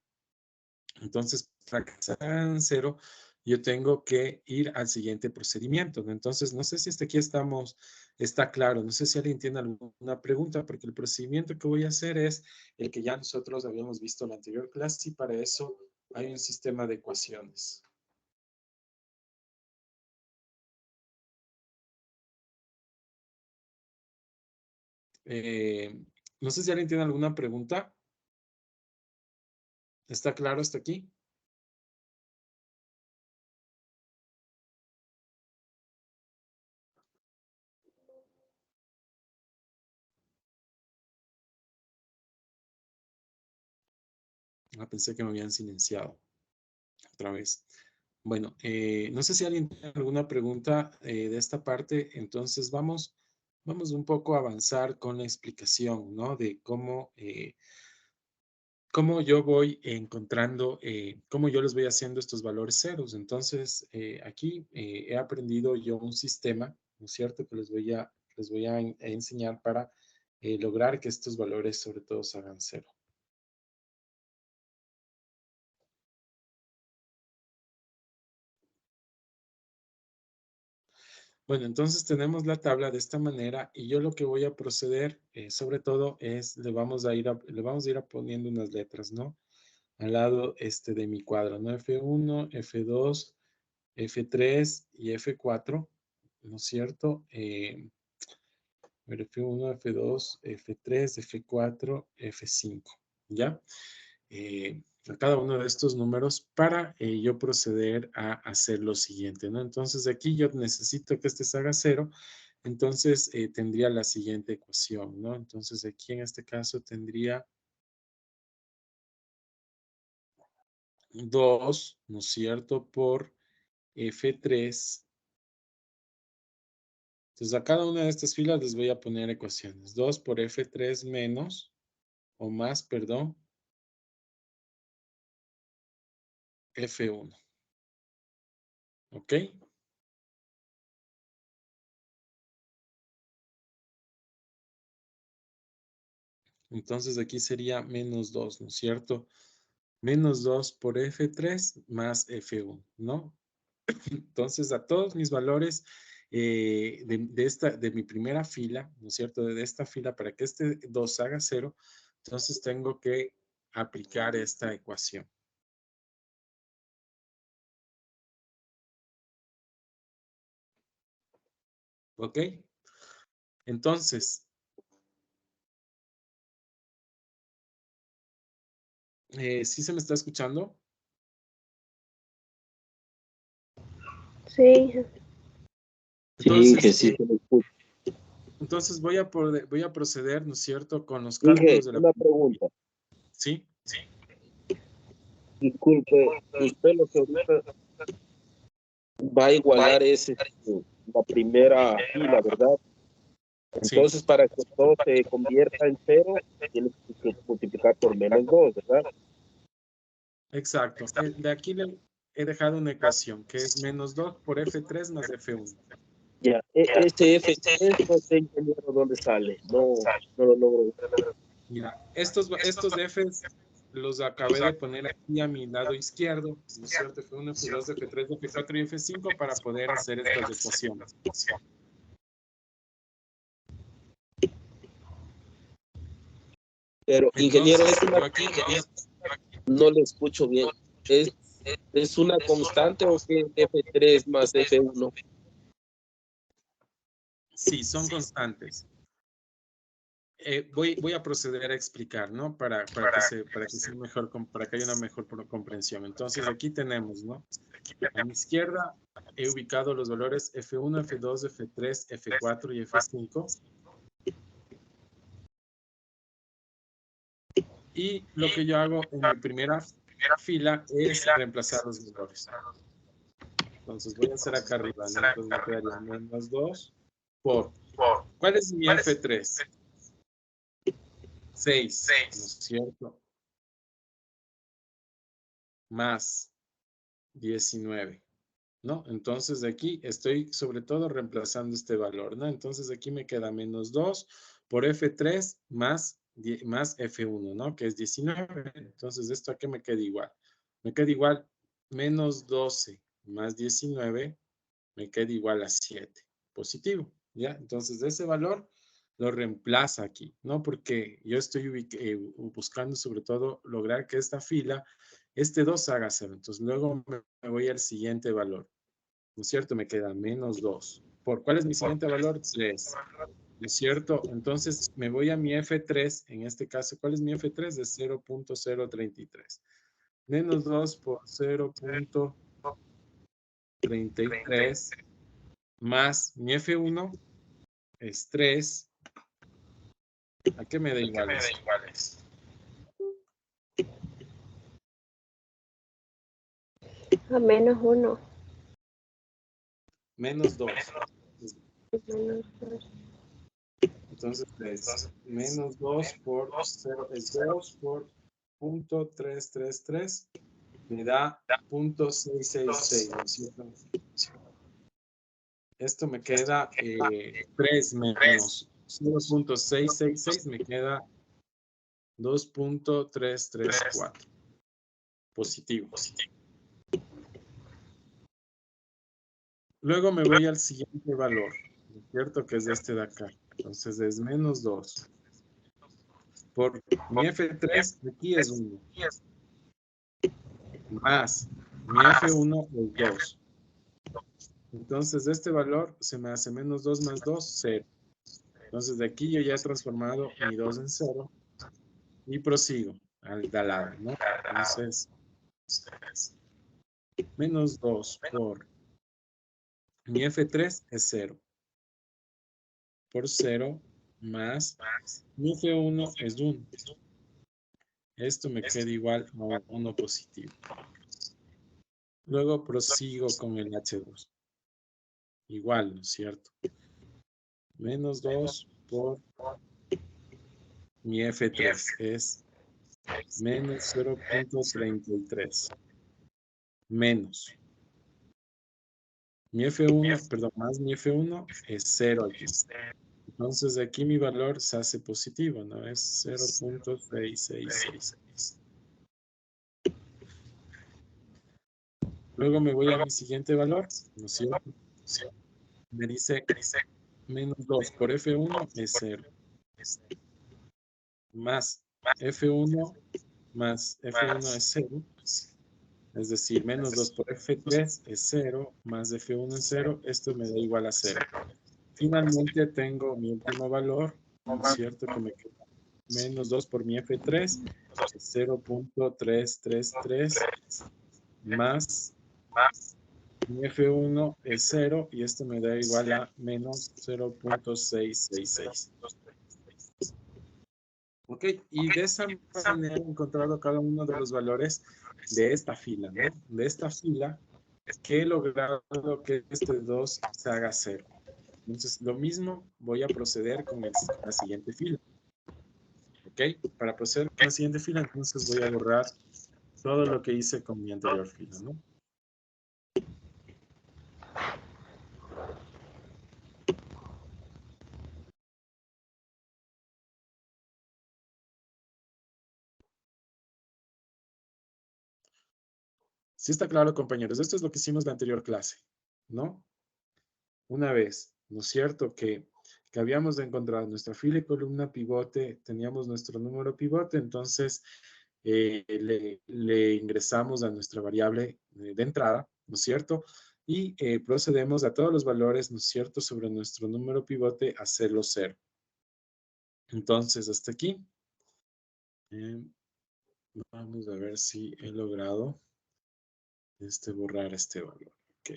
Entonces, para que se hagan 0, yo tengo que ir al siguiente procedimiento, ¿no? Entonces, no sé si hasta aquí está claro. No sé si alguien tiene alguna pregunta, porque el procedimiento que voy a hacer es el que ya nosotros habíamos visto en la anterior clase y para eso hay un sistema de ecuaciones. No sé si alguien tiene alguna pregunta. ¿Está claro hasta aquí? Pensé que me habían silenciado otra vez. Bueno, no sé si alguien tiene alguna pregunta de esta parte, entonces vamos un poco a avanzar con la explicación, ¿no? De cómo yo voy encontrando, cómo yo les voy haciendo estos valores ceros. Entonces, aquí he aprendido yo un sistema, ¿no es cierto?, que les voy a enseñar para lograr que estos valores sobre todo se hagan 0. Bueno, entonces tenemos la tabla de esta manera y yo lo que voy a proceder, sobre todo, es le vamos a ir poniendo unas letras, ¿no? Al lado de mi cuadro, ¿no? F1, F2, F3 y F4, ¿no es cierto? F1, F2, F3, F4, F5, ¿ya? A cada uno de estos números para yo proceder a hacer lo siguiente, ¿no? Entonces, aquí yo necesito que este se haga 0, entonces tendría la siguiente ecuación, ¿no? Entonces, aquí en este caso tendría 2, ¿no es cierto?, por F3. Entonces, a cada una de estas filas les voy a poner ecuaciones. 2 por F3 menos, o más, perdón, F1. ¿Ok? Entonces, aquí sería menos 2, ¿no es cierto? Menos 2 por F3 más F1, ¿no? Entonces, a todos mis valores de mi primera fila, ¿no es cierto? De esta fila, para que este 2 haga 0, entonces tengo que aplicar esta ecuación. ¿Ok? Entonces, ¿sí se me está escuchando? Sí. Entonces, que sí se lo escucho. Entonces voy a proceder, ¿no es cierto?, con los Inge, cálculos de la... una pregunta. ¿Sí? Disculpe, usted lo que ahorita va a igualar es la primera fila, ¿verdad? Entonces, para que todo se convierta en 0, tienes que multiplicar por menos 2, ¿verdad? Exacto. De aquí le he dejado una ecuación que es menos 2 por F3 más F1. Ya, ese F3 no sé, ingeniero, dónde sale. No lo logro. Mira, estos Fs los acabé de poner aquí a mi lado izquierdo, ¿no es cierto? F1, F2, F3, F4 y F5 para poder hacer estas ecuaciones. Pero, ingeniero, Entonces, es aquí no le escucho bien. ¿Es una constante o qué es F3 más F1? Sí, son constantes. Voy a proceder a explicar, ¿no? Para que haya una mejor comprensión. Entonces, aquí tenemos, ¿no? A mi izquierda he ubicado los valores F1, F2, F3, F4 y F5. Y lo que yo hago en mi primera fila es reemplazar los valores. Entonces, voy a hacer acá arriba, ¿no? Entonces, me quedaría menos 2 por... ¿Cuál es mi F3? 6, ¿no es cierto? Más 19, ¿no? Entonces de aquí estoy sobre todo reemplazando este valor, ¿no? Entonces aquí me queda menos 2 por F3 más F1, ¿no? Que es 19. Entonces esto aquí me queda igual. Me queda igual menos 12 más 19, me queda igual a 7. Positivo, ¿ya? Entonces ese valor lo reemplaza aquí, ¿no? Porque yo estoy buscando sobre todo lograr que esta fila, este 2 haga 0. Entonces luego me voy al siguiente valor, ¿no es cierto? Me queda menos 2. ¿Cuál es mi siguiente valor? 3. ¿No es cierto? Entonces me voy a mi F3, en este caso, ¿cuál es mi F3? De 0.033. Menos 2 por 0.33 más mi F1 es 3. ¿A qué me da iguales? A menos 1. Menos 2. Menos 2. Entonces es menos 2 por 0, es 2 por punto 333, me da punto 666, ¿no es cierto? Esto me queda 3 menos 0.666, me queda 2.334. Positivo. Luego me voy al siguiente valor, ¿no es cierto? Que es este de acá. Entonces es menos 2. Por mi F3, aquí es 1. Más mi F1 es 2. Entonces este valor se me hace menos 2 más 2, 0. Entonces de aquí yo ya he transformado mi 2 en 0 y prosigo al lado, ¿no? Entonces, menos 2 por mi F3 es 0. Por 0 más mi F1 es 1. Esto me queda igual a 1 positivo. Luego prosigo con el H2. Igual, ¿no es cierto? Menos 2 por mi F3 es menos 0.33. Menos. Mi F1, perdón, más mi F1 es 0 aquí. Entonces aquí mi valor se hace positivo, ¿no? Es 0.666. Luego me voy a mi siguiente valor, ¿no es cierto? Me dice menos 2 por F1 es 0. Más F1 más F1 es 0. Es decir, menos 2 por F3 es 0, más F1 es 0. Esto me da igual a 0. Finalmente tengo mi último valor, ¿no es cierto? Que me queda menos 2 por mi F3 es 0.333 más mi F1 es 0 y esto me da igual a menos 0.666. Ok, y de esa manera he encontrado cada uno de los valores de esta fila, ¿no? De esta fila que he logrado que este 2 se haga 0. Entonces, lo mismo voy a proceder con la siguiente fila. Ok, para proceder con la siguiente fila, entonces voy a borrar todo lo que hice con mi anterior fila, ¿no? Sí está claro, compañeros. Esto es lo que hicimos la anterior clase, ¿no? Una vez, ¿no es cierto? Que habíamos encontrado nuestra fila y columna pivote, teníamos nuestro número pivote, entonces le ingresamos a nuestra variable de entrada, ¿no es cierto? Y procedemos a todos los valores, ¿no es cierto?, sobre nuestro número pivote a hacerlo 0. Entonces, hasta aquí. Vamos a ver si he logrado borrar este valor. Ok.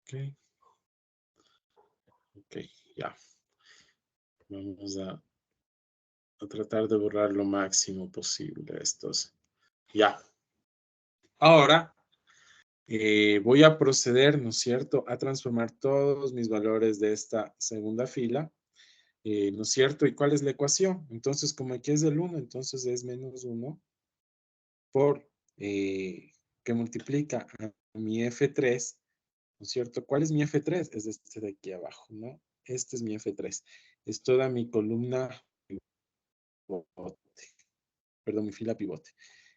Ok. Ok, ya. Vamos a tratar de borrar lo máximo posible estos. Ya. Ahora voy a proceder, ¿no es cierto?, a transformar todos mis valores de esta segunda fila, ¿no es cierto? ¿Y cuál es la ecuación? Entonces, como aquí es del 1, entonces es menos 1 por que multiplica a mi F3, ¿no es cierto? ¿Cuál es mi F3? Es este de aquí abajo, ¿no? Este es mi F3. Es toda mi columna pivote. Perdón, mi fila pivote.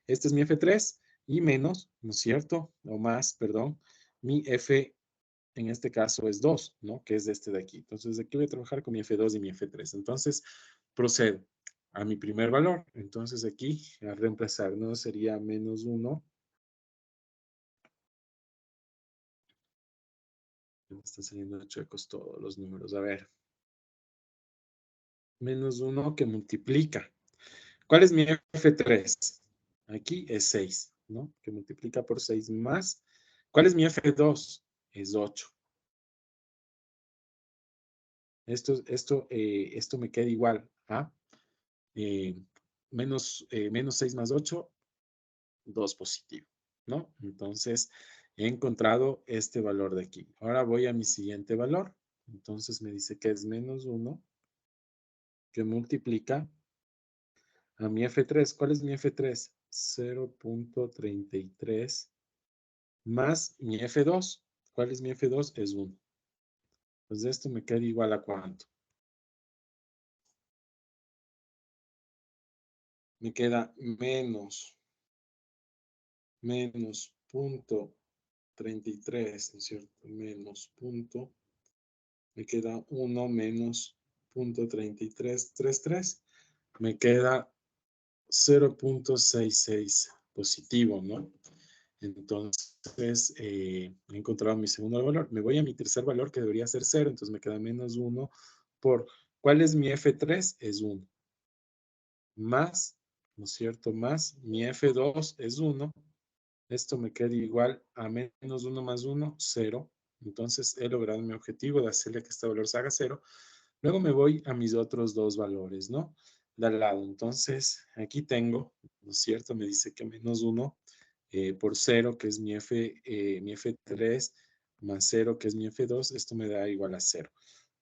Este es mi F3 y menos, ¿no es cierto? O más, perdón, mi F, en este caso es 2, ¿no? Que es este de aquí. Entonces, aquí voy a trabajar con mi F2 y mi F3. Entonces, procedo a mi primer valor. Entonces, aquí, a reemplazar, ¿no? Sería menos 1. Me están saliendo chuecos todos los números. A ver. Menos 1 que multiplica. ¿Cuál es mi F3? Aquí es 6, ¿no? Que multiplica por 6 más. ¿Cuál es mi F2? Es 8. Esto me queda igual a menos 6 más 8, 2 positivo, ¿no? Entonces, he encontrado este valor de aquí. Ahora voy a mi siguiente valor. Entonces, me dice que es menos 1 que multiplica a mi F3. ¿Cuál es mi F3? 0.33 más mi F2. ¿Cuál es mi F2? Es 1. Pues esto me queda igual a ¿cuánto? Me queda menos 0.33, ¿no es cierto? Me queda 1 menos 0.3333. Me queda 0.66 positivo, ¿no? Entonces, he encontrado mi segundo valor. Me voy a mi tercer valor, que debería ser 0. Entonces, me queda menos 1 por... ¿Cuál es mi F3? Es 1. Más, ¿no es cierto? Más mi F2 es 1. Esto me queda igual a menos 1 más 1, 0. Entonces, he logrado mi objetivo de hacerle que este valor se haga 0. Luego me voy a mis otros dos valores, ¿no? De al lado. Entonces, aquí tengo, ¿no es cierto? Me dice que menos 1 por 0, que es mi F3, más 0, que es mi F2. Esto me da igual a 0,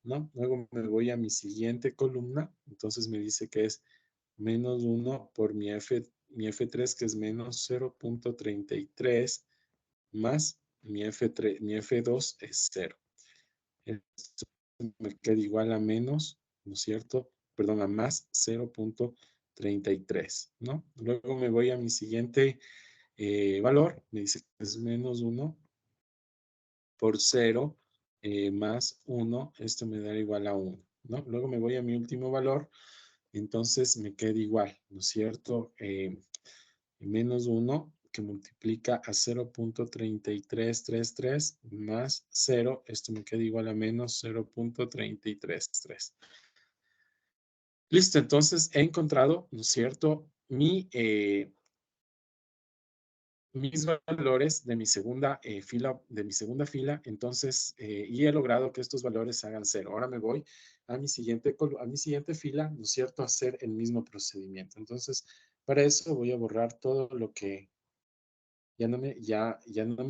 ¿no? Luego me voy a mi siguiente columna. Entonces, me dice que es menos 1 por mi F3, que es menos 0.33, más mi F2 es 0. Esto me queda igual a menos, ¿no es cierto? perdón, a más 0.33, ¿no? Luego me voy a mi siguiente valor, me dice que es menos 1 por 0 más 1, esto me da igual a 1, ¿no? Luego me voy a mi último valor, entonces me queda igual, ¿no es cierto? Menos 1 que multiplica a 0.3333 más 0, esto me queda igual a menos 0.333. Listo, entonces he encontrado, ¿no es cierto?, mis valores de mi segunda fila, entonces, y he logrado que estos valores hagan 0. Ahora me voy a mi siguiente fila, ¿no es cierto?, a hacer el mismo procedimiento. Entonces, para eso voy a borrar todo lo que ya no me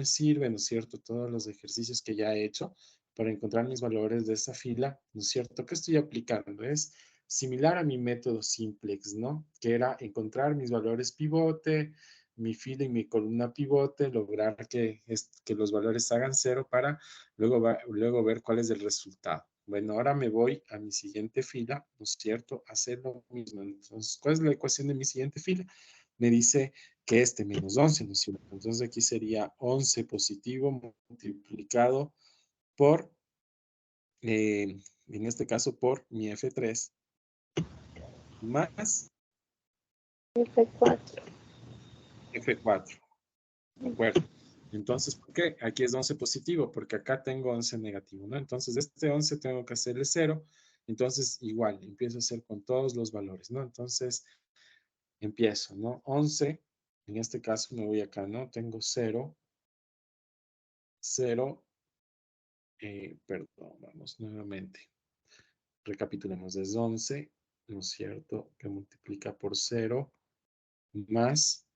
sirve, ¿no es cierto?, todos los ejercicios que ya he hecho para encontrar mis valores de esa fila, ¿no es cierto?, ¿qué estoy aplicando? Es similar a mi método simplex, ¿no?, que era encontrar mis valores pivote, mi fila y mi columna pivote, lograr que los valores hagan 0 para luego ver cuál es el resultado. Bueno, ahora me voy a mi siguiente fila, ¿no es cierto?, hacer lo mismo. Entonces, ¿cuál es la ecuación de mi siguiente fila? Me dice que menos 11, ¿no es cierto? Entonces aquí sería 11 positivo multiplicado por, en este caso, por mi F3 más F4. F4. ¿De acuerdo? Entonces, ¿por qué? Aquí es 11 positivo, porque acá tengo 11 negativo, ¿no? Entonces, de este 11 tengo que hacerle 0. Entonces, igual, empiezo a hacer con todos los valores, ¿no? Entonces, empiezo, ¿no? 11, en este caso me voy acá, ¿no? Tengo 0, 0, perdón, vamos nuevamente. Recapitulemos, es 11, ¿no es cierto? Que multiplica por 0 más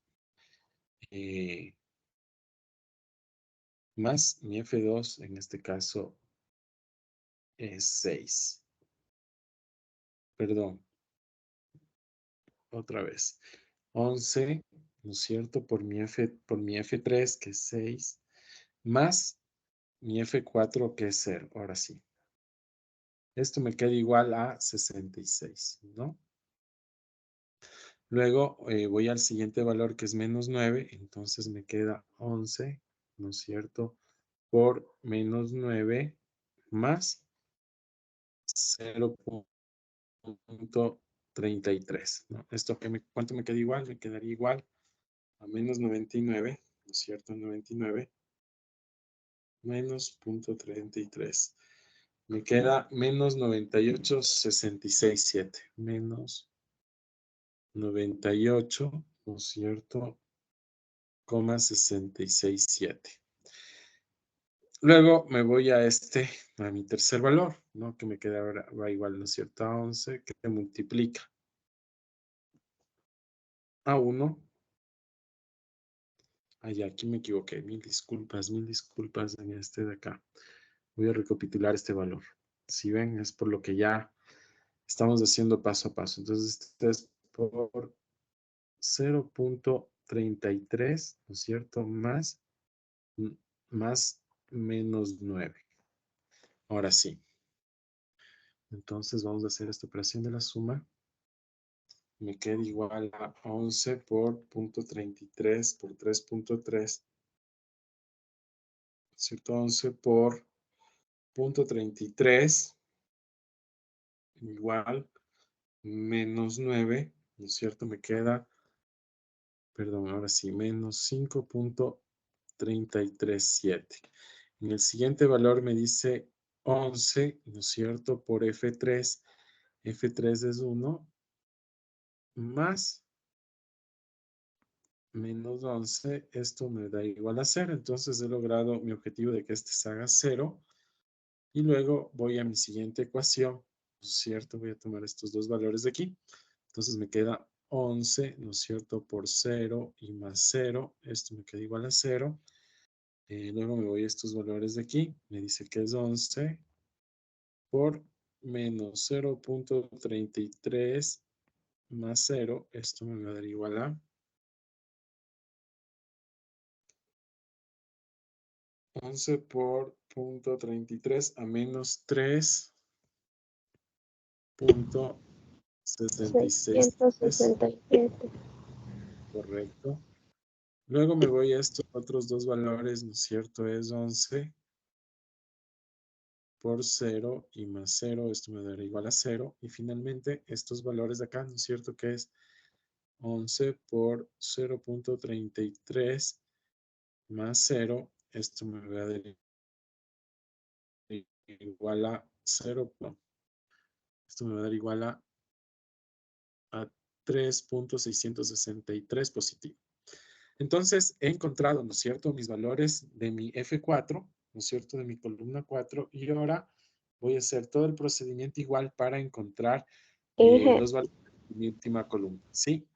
mi F2, en este caso, es 6. Perdón. Otra vez. 11, ¿no es cierto? Por mi F3, que es 6, más mi F4, que es 0. Ahora sí. Esto me queda igual a 66, ¿no? Luego voy al siguiente valor, que es menos 9. Entonces me queda 11, ¿no es cierto? Por menos 9 más 0.33, ¿no? ¿Cuánto me queda igual? Me quedaría igual a menos 99, ¿no es cierto? 99 menos 0.33. Me queda menos 98,66,7. Menos 98, ¿no es cierto? 66,7. Luego me voy a mi tercer valor, ¿no? Que me queda ahora, va igual, ¿no es cierto? A 11, que se multiplica a 1. Ay, aquí me equivoqué. Mil disculpas en este de acá. Voy a recapitular este valor. Si ven, es por lo que ya estamos haciendo paso a paso. Entonces, este es por 0.33, ¿no es cierto? Más menos 9. Ahora sí. Entonces, vamos a hacer esta operación de la suma. Me queda igual a 11 por 0.33 por 3.3. ¿Cierto? 11 por 0.33 igual menos 9, ¿no es cierto? Me queda, perdón, ahora sí, menos 5.337. En el siguiente valor me dice 11, ¿no es cierto? Por F3. F3 es 1 más menos 11. Esto me da igual a 0. Entonces he logrado mi objetivo de que este se haga 0. Y luego voy a mi siguiente ecuación, ¿no es cierto? Voy a tomar estos dos valores de aquí. Entonces me queda 11, ¿no es cierto? Por 0 y más 0. Esto me queda igual a 0. Luego me voy a estos valores de aquí. Me dice que es 11 por menos 0.33 más 0. Esto me va a dar igual a 11 por 0.33 a menos 3.33. 66. 667. Correcto. Luego me voy a estos otros dos valores, ¿no es cierto? Es 11 por 0 y más 0. Esto me dará igual a 0. Y finalmente estos valores de acá, ¿no es cierto? Que es 11 por 0.33 más 0. Esto me va a dar igual a 0. No. Esto me va a dar igual a 3.663 positivo. Entonces, he encontrado, ¿no es cierto?, mis valores de mi F4, ¿no es cierto?, de mi columna 4, y ahora voy a hacer todo el procedimiento igual para encontrar los valores de mi última columna, ¿sí?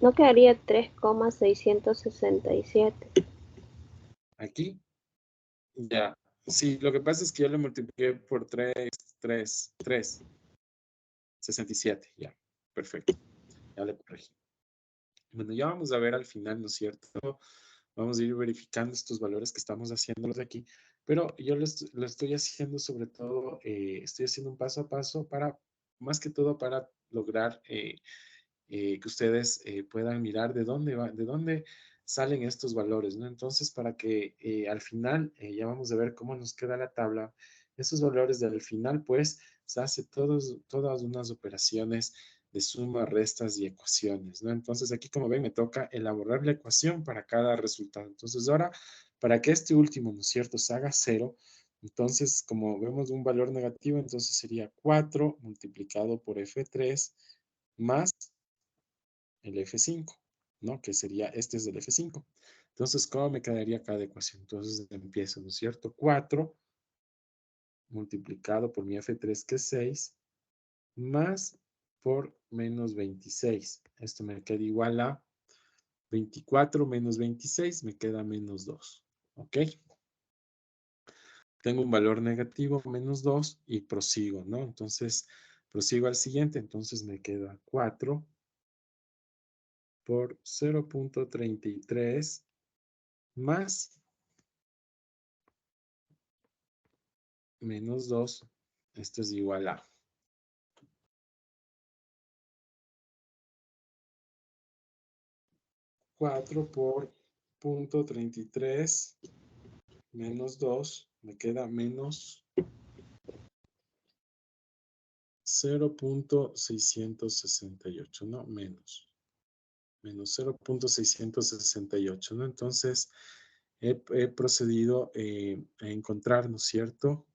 No quedaría 3,667. Aquí, ya. Sí, lo que pasa es que yo le multipliqué por 67, ya. Perfecto. Ya le corregí. Bueno, ya vamos a ver al final, ¿no es cierto? Vamos a ir verificando estos valores que estamos haciéndolos de aquí, pero yo lo estoy haciendo sobre todo, estoy haciendo un paso a paso para, más que todo para lograr que ustedes puedan mirar de dónde salen estos valores, ¿no? Entonces, para que al final, ya vamos a ver cómo nos queda la tabla, esos valores del final, pues, se hace todas unas operaciones de suma, restas y ecuaciones, ¿no? Entonces, aquí, como ven, me toca elaborar la ecuación para cada resultado. Entonces, ahora, para que este último, ¿no es cierto?, se haga 0, entonces, como vemos un valor negativo, entonces sería 4 multiplicado por F3 más el F5, ¿no? Que sería, este es del F5. Entonces, ¿cómo me quedaría cada ecuación? Entonces, empiezo, ¿no es cierto? 4 multiplicado por mi F3, que es 6, más por menos 26. Esto me queda igual a 24 menos 26, me queda menos 2. ¿Ok? Tengo un valor negativo, menos 2, y prosigo, ¿no? Entonces, prosigo al siguiente. Entonces, me queda 4 por 0.33 más menos 2, esto es igual a 4 por 0.33 menos 2, me queda menos 0.668, ¿no? Menos 0.668, ¿no? Entonces, he procedido a encontrar, ¿no es cierto?,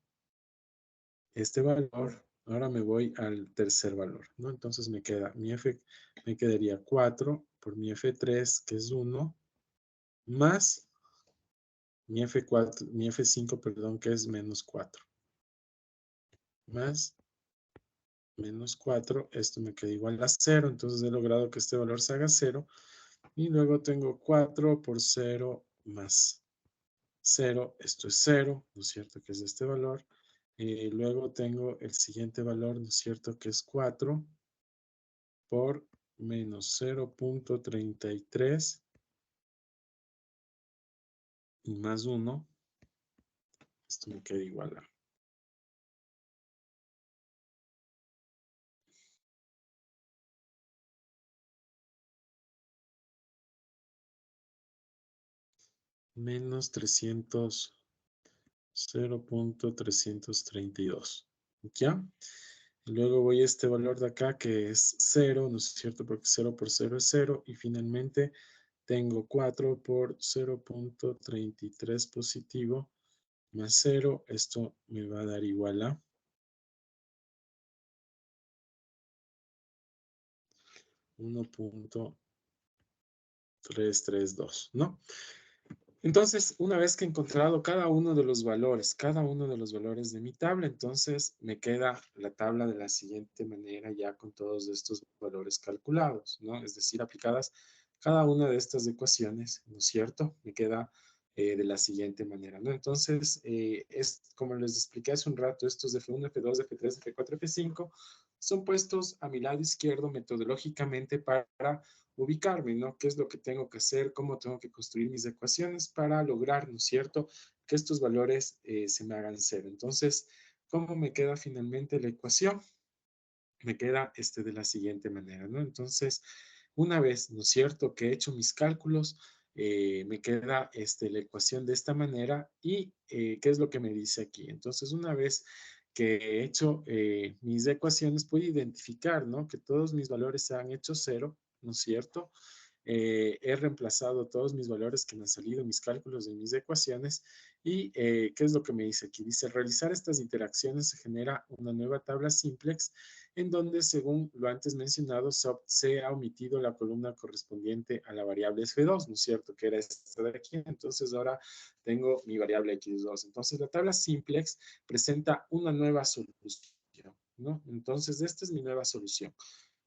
este valor. Ahora me voy al tercer valor, ¿no? Entonces me quedaría 4 por mi F3, que es 1, más mi F5, perdón, que es menos 4. Más menos 4, esto me queda igual a 0, entonces he logrado que este valor se haga 0. Y luego tengo 4 por 0 más 0, esto es 0, ¿no es cierto?, que es este valor. Luego tengo el siguiente valor, ¿no es cierto?, que es 4 por menos 0.33 y más 1. Esto me queda igual a menos 0.332. ¿Ya? Y luego voy a este valor de acá que es 0, ¿no es cierto? Porque 0 por 0 es 0. Y finalmente tengo 4 por 0.33 positivo más 0. Esto me va a dar igual a 1.332, ¿no? Entonces, una vez que he encontrado cada uno de los valores de mi tabla, entonces me queda la tabla de la siguiente manera ya con todos estos valores calculados, ¿no? Es decir, aplicadas cada una de estas ecuaciones, ¿no es cierto? Me queda de la siguiente manera, ¿no? Entonces, es como les expliqué hace un rato, estos F1, F2, F3, F4, F5 son puestos a mi lado izquierdo metodológicamente para ubicarme, ¿no? ¿Qué es lo que tengo que hacer? ¿Cómo tengo que construir mis ecuaciones para lograr, ¿no es cierto?, que estos valores se me hagan 0. Entonces, ¿cómo me queda finalmente la ecuación? me queda de la siguiente manera, ¿no? Entonces, una vez, ¿no es cierto?, que he hecho mis cálculos, me queda la ecuación de esta manera y ¿qué es lo que me dice aquí? Entonces, una vez que he hecho mis ecuaciones, puedo identificar, ¿no?, que todos mis valores se han hecho cero, ¿no es cierto? He reemplazado todos mis valores que me han salido en mis cálculos de mis ecuaciones y ¿qué es lo que me dice aquí? Dice, realizar estas interacciones se genera una nueva tabla simplex en donde, según lo antes mencionado, se ha omitido la columna correspondiente a la variable F2, ¿no es cierto? Que era esta de aquí. Entonces, ahora tengo mi variable X2. Entonces, la tabla simplex presenta una nueva solución, ¿no? Entonces, esta es mi nueva solución,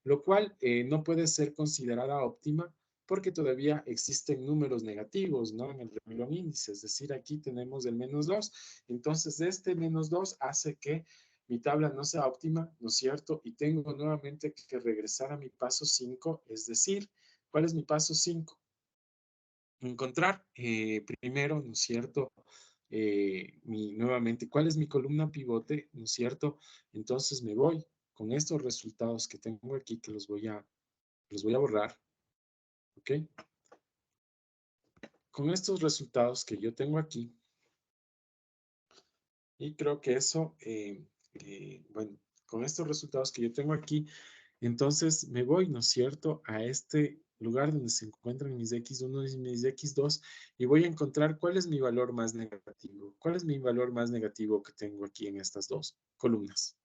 lo cual no puede ser considerada óptima porque todavía existen números negativos, ¿no?, en el renglón índice. Es decir, aquí tenemos el -2. Entonces, este -2 hace que mi tabla no sea óptima, ¿no es cierto? Y tengo nuevamente que regresar a mi paso 5, es decir, ¿cuál es mi paso 5? Encontrar primero, ¿no es cierto?, nuevamente, ¿cuál es mi columna pivote? ¿No es cierto? Entonces me voy con estos resultados que tengo aquí, que los voy a borrar, ¿ok? Con estos resultados que yo tengo aquí, y creo que eso, bueno, con estos resultados que yo tengo aquí, entonces me voy, ¿no es cierto?, a este lugar donde se encuentran mis X1 y mis X2 y voy a encontrar cuál es mi valor más negativo. ¿Cuál es mi valor más negativo que tengo aquí en estas dos columnas?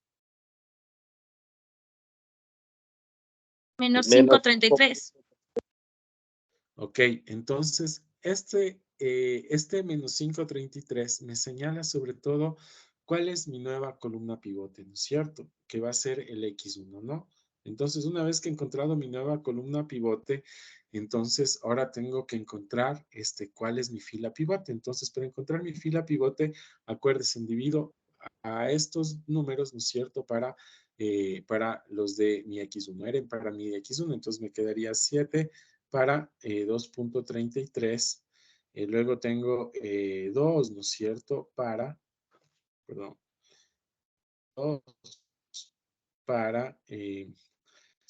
Menos 533. Ok, entonces este menos 533 me señala sobre todo cuál es mi nueva columna pivote, ¿no es cierto? Que va a ser el X1, ¿no? Entonces, una vez que he encontrado mi nueva columna pivote, entonces ahora tengo que encontrar cuál es mi fila pivote. Entonces, para encontrar mi fila pivote, acuérdense, divido a estos números, ¿no es cierto?, para los de mi X1. Eran para mi X1, entonces me quedaría 7 para 2.33. Luego tengo 2, ¿no es cierto?, para, perdón, 2 para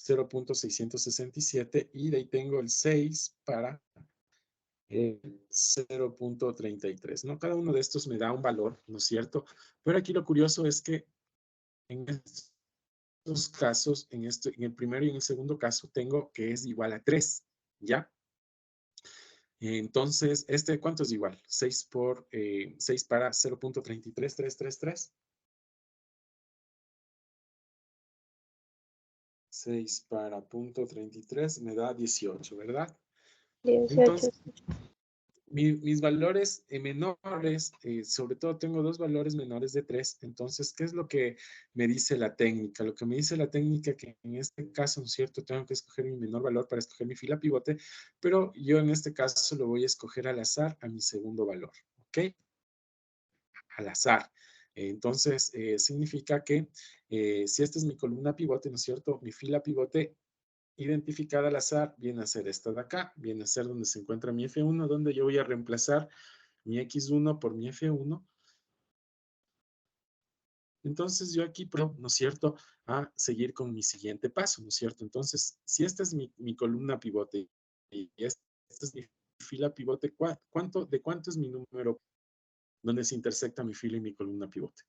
0.667 y de ahí tengo el 6 para 0.33, ¿no? Cada uno de estos me da un valor, ¿no es cierto? Pero aquí lo curioso es que en estos casos, en el primero y en el segundo caso, tengo que es igual a 3, ¿ya? Entonces, ¿cuánto es igual? 6 por 6 para 0.33333. 6 para 0.33 me da 18, ¿verdad? 18. Entonces, mis valores menores, sobre todo tengo dos valores menores de 3. Entonces, ¿qué es lo que me dice la técnica? Lo que me dice la técnica que en este caso, ¿no es cierto?, tengo que escoger mi menor valor para escoger mi fila pivote, pero yo en este caso lo voy a escoger al azar a mi segundo valor, ¿ok? Al azar. Entonces, significa que si esta es mi columna pivote, ¿no es cierto?, mi fila pivote identificada al azar viene a ser esta de acá, viene a ser donde se encuentra mi F1, donde yo voy a reemplazar mi X1 por mi F1. Entonces yo aquí puedo, ¿no es cierto?, a seguir con mi siguiente paso, ¿no es cierto? Entonces, si esta es mi columna pivote y esta es mi fila pivote, ¿de cuánto es mi número donde se intersecta mi fila y mi columna pivote?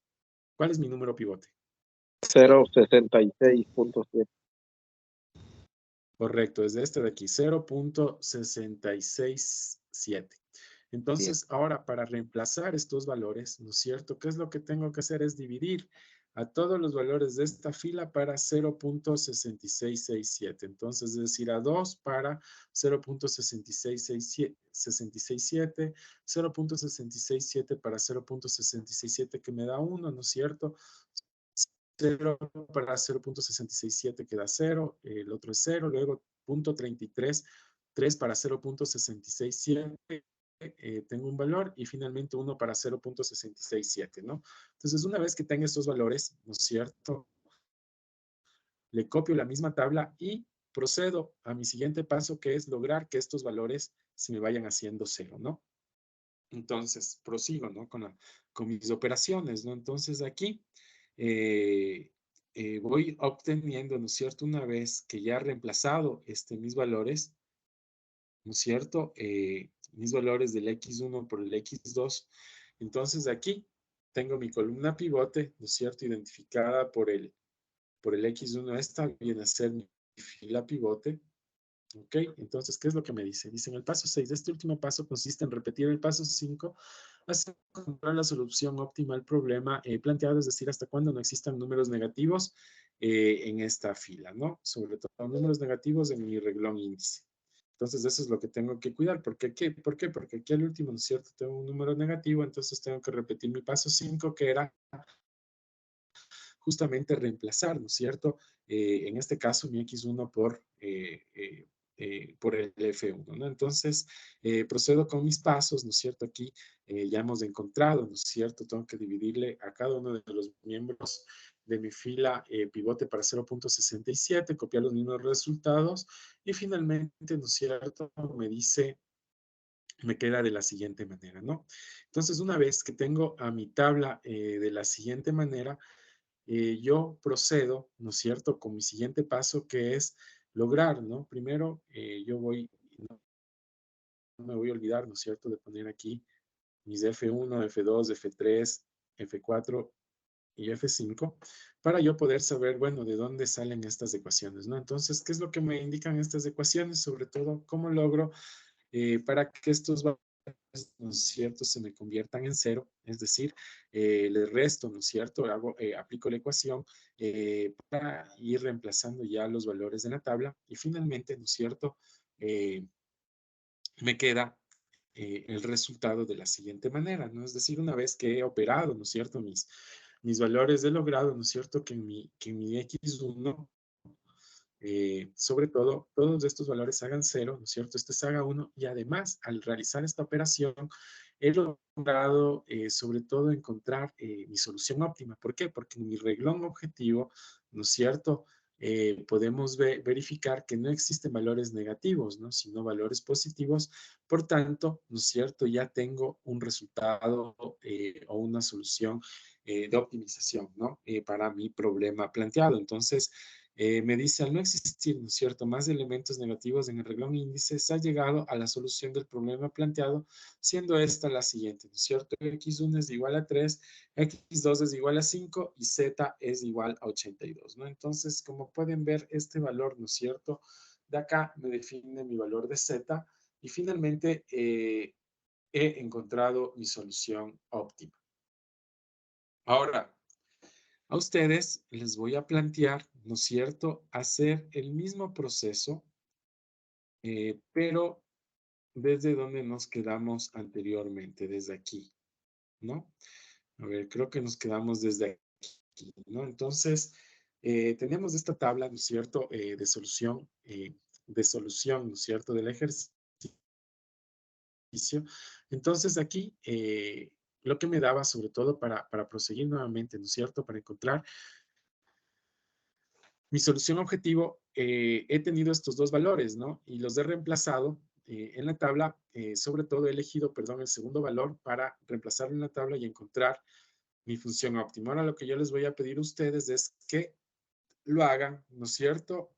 ¿Cuál es mi número pivote? 0.66.7. Correcto, es de este de aquí, 0.667. Entonces, ahora para reemplazar estos valores, ¿no es cierto?, ¿qué es lo que tengo que hacer? Es dividir a todos los valores de esta fila para 0.6667. Entonces, es decir, a 2 para 0.6667, 0.667 para 0.667 que me da 1, ¿no es cierto? 0 para 0.667 queda 0, el otro es 0, luego 0.33, 3 para 0.667, tengo un valor y finalmente 1 para 0.667, ¿no? Entonces, una vez que tenga estos valores, ¿no es cierto?, le copio la misma tabla y procedo a mi siguiente paso, que es lograr que estos valores se me vayan haciendo 0, ¿no? Entonces, prosigo, ¿no?, con mis operaciones, ¿no? Entonces, aquí voy obteniendo, ¿no es cierto? Una vez que ya he reemplazado mis valores, ¿no es cierto? Mis valores del X1 por el X2. Entonces aquí tengo mi columna pivote, ¿no es cierto? Identificada por el X1. Esta viene a ser mi fila pivote. ¿Ok? Entonces, ¿qué es lo que me dice? Dice en el paso 6, este último paso consiste en repetir el paso 5 hasta encontrar la solución óptima al problema planteado, es decir, hasta cuando no existan números negativos en esta fila, ¿no? Sobre todo números negativos en mi reglón índice. Entonces, eso es lo que tengo que cuidar. ¿Por qué? Porque aquí al último, ¿no es cierto? Tengo un número negativo, entonces tengo que repetir mi paso 5, que era justamente reemplazar, ¿no es cierto? En este caso, mi X1 por el F1, ¿no? Entonces, procedo con mis pasos, ¿no es cierto? Aquí ya hemos encontrado, ¿no es cierto? Tengo que dividirle a cada uno de los miembros de mi fila pivote para 0.67, copiar los mismos resultados y finalmente, ¿no es cierto? Me dice, me queda de la siguiente manera, ¿no? Entonces, una vez que tengo a mi tabla de la siguiente manera, yo procedo, ¿no es cierto?, con mi siguiente paso, que es lograr, ¿no? Primero, no me voy a olvidar, ¿no es cierto?, de poner aquí mis F1, F2, F3, F4 y F5 para yo poder saber, bueno, de dónde salen estas ecuaciones, ¿no? Entonces, ¿qué es lo que me indican estas ecuaciones? Sobre todo, ¿cómo logro para que estos valores, ¿no es cierto?, se me conviertan en cero? Es decir, le resto, ¿no es cierto?, aplico la ecuación para ir reemplazando ya los valores de la tabla y finalmente, ¿no es cierto?, me queda el resultado de la siguiente manera, ¿no? Es decir, una vez que he operado, ¿no es cierto?, mis valores de logrado, ¿no es cierto?, que en mi X1, sobre todo, todos estos valores hagan 0, ¿no es cierto? Este se haga 1 y además, al realizar esta operación, he logrado, sobre todo, encontrar mi solución óptima. ¿Por qué? Porque en mi reglón objetivo, ¿no es cierto?, podemos verificar que no existen valores negativos, ¿no?, sino valores positivos. Por tanto, ¿no es cierto?, ya tengo un resultado o una solución de optimización, ¿no?, para mi problema planteado. Entonces, me dice, al no existir, ¿no es cierto?, más elementos negativos en el reglón índice, se ha llegado a la solución del problema planteado, siendo esta la siguiente, ¿no es cierto? X1 es igual a 3, X2 es igual a 5 y Z es igual a 82, ¿no? Entonces, como pueden ver, este valor, ¿no es cierto?, de acá me define mi valor de Z y finalmente he encontrado mi solución óptima. Ahora, a ustedes les voy a plantear, ¿no es cierto?, hacer el mismo proceso, pero desde donde nos quedamos anteriormente, desde aquí, ¿no? A ver, creo que nos quedamos desde aquí, ¿no? Entonces, tenemos esta tabla, ¿no es cierto?, de solución, ¿no es cierto?, del ejercicio. Entonces, aquí, lo que me daba, sobre todo para proseguir nuevamente, ¿no es cierto?, para encontrar mi solución objetivo, he tenido estos dos valores, ¿no? Y los he reemplazado en la tabla, sobre todo he elegido, perdón, el segundo valor para reemplazarlo en la tabla y encontrar mi función óptima. Ahora lo que yo les voy a pedir a ustedes es que lo hagan, ¿no es cierto?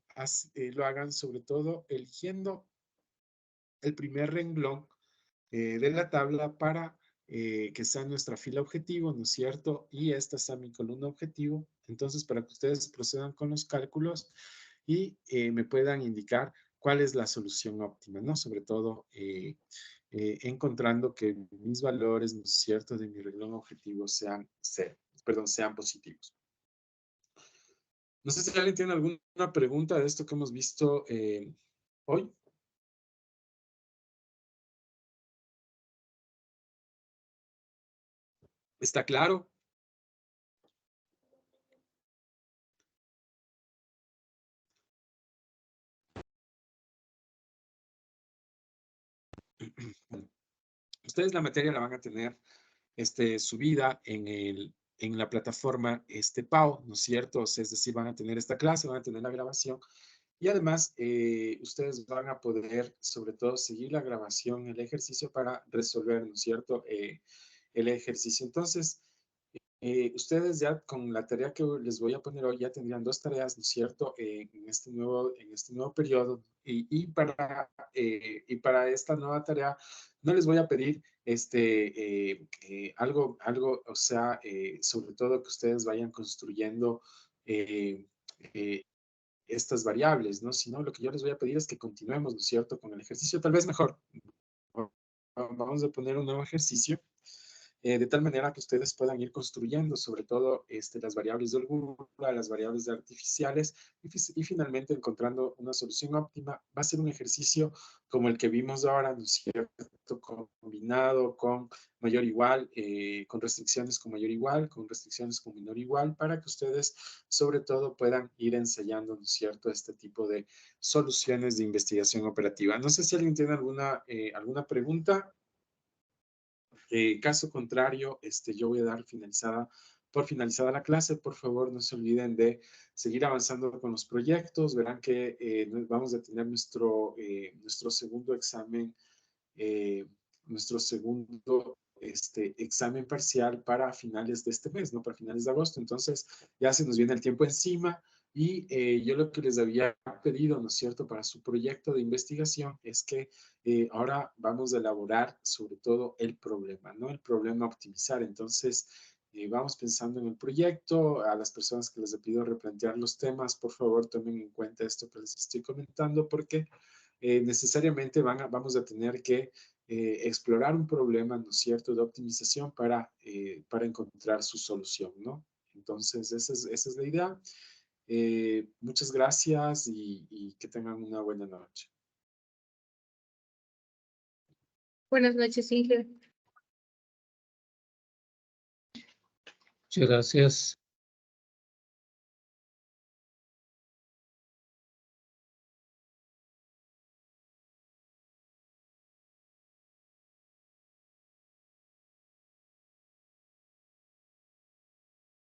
Lo hagan sobre todo eligiendo el primer renglón de la tabla para que sea nuestra fila objetivo, ¿no es cierto? Y esta sea mi columna objetivo. Entonces, para que ustedes procedan con los cálculos y me puedan indicar cuál es la solución óptima, ¿no? Sobre todo encontrando que mis valores, ¿no es cierto?, de mi renglón objetivo sean positivos. No sé si alguien tiene alguna pregunta de esto que hemos visto hoy. ¿Está claro? Ustedes la materia la van a tener subida en la plataforma PAO, ¿no es cierto? O sea, es decir, van a tener esta clase, van a tener la grabación y además ustedes van a poder, sobre todo, seguir la grabación, el ejercicio para resolver, ¿no es cierto?, el ejercicio. Entonces, ustedes ya con la tarea que les voy a poner hoy ya tendrían 2 tareas, ¿no es cierto?, en este nuevo periodo. Y para esta nueva tarea no les voy a pedir algo, o sea, sobre todo que ustedes vayan construyendo estas variables, ¿no? Sino lo que yo les voy a pedir es que continuemos, ¿no es cierto?, con el ejercicio, tal vez mejor. Vamos a poner un nuevo ejercicio de tal manera que ustedes puedan ir construyendo sobre todo las variables de holgura, las variables de artificiales y finalmente encontrando una solución óptima. Va a ser un ejercicio como el que vimos ahora, ¿no es cierto?, combinado con mayor igual, con restricciones con mayor igual, con restricciones con menor igual, para que ustedes sobre todo puedan ir ensayando, ¿no es cierto?, este tipo de soluciones de investigación operativa. No sé si alguien tiene alguna pregunta. Caso contrario, yo voy a dar por finalizada la clase. Por favor, no se olviden de seguir avanzando con los proyectos. Verán que vamos a tener nuestro segundo examen, nuestro segundo examen parcial para finales de este mes, ¿no? Para finales de agosto. Entonces, ya se nos viene el tiempo encima. Y yo lo que les había pedido, ¿no es cierto?, para su proyecto de investigación es que ahora vamos a elaborar sobre todo el problema, ¿no? El problema a optimizar. Entonces, vamos pensando en el proyecto. A las personas que les he pedido replantear los temas, por favor, tomen en cuenta esto que les estoy comentando, porque necesariamente vamos a tener que explorar un problema, ¿no es cierto?, de optimización para encontrar su solución, ¿no? Entonces, esa es la idea. Muchas gracias y que tengan una buena noche. Buenas noches, Inge. Muchas gracias.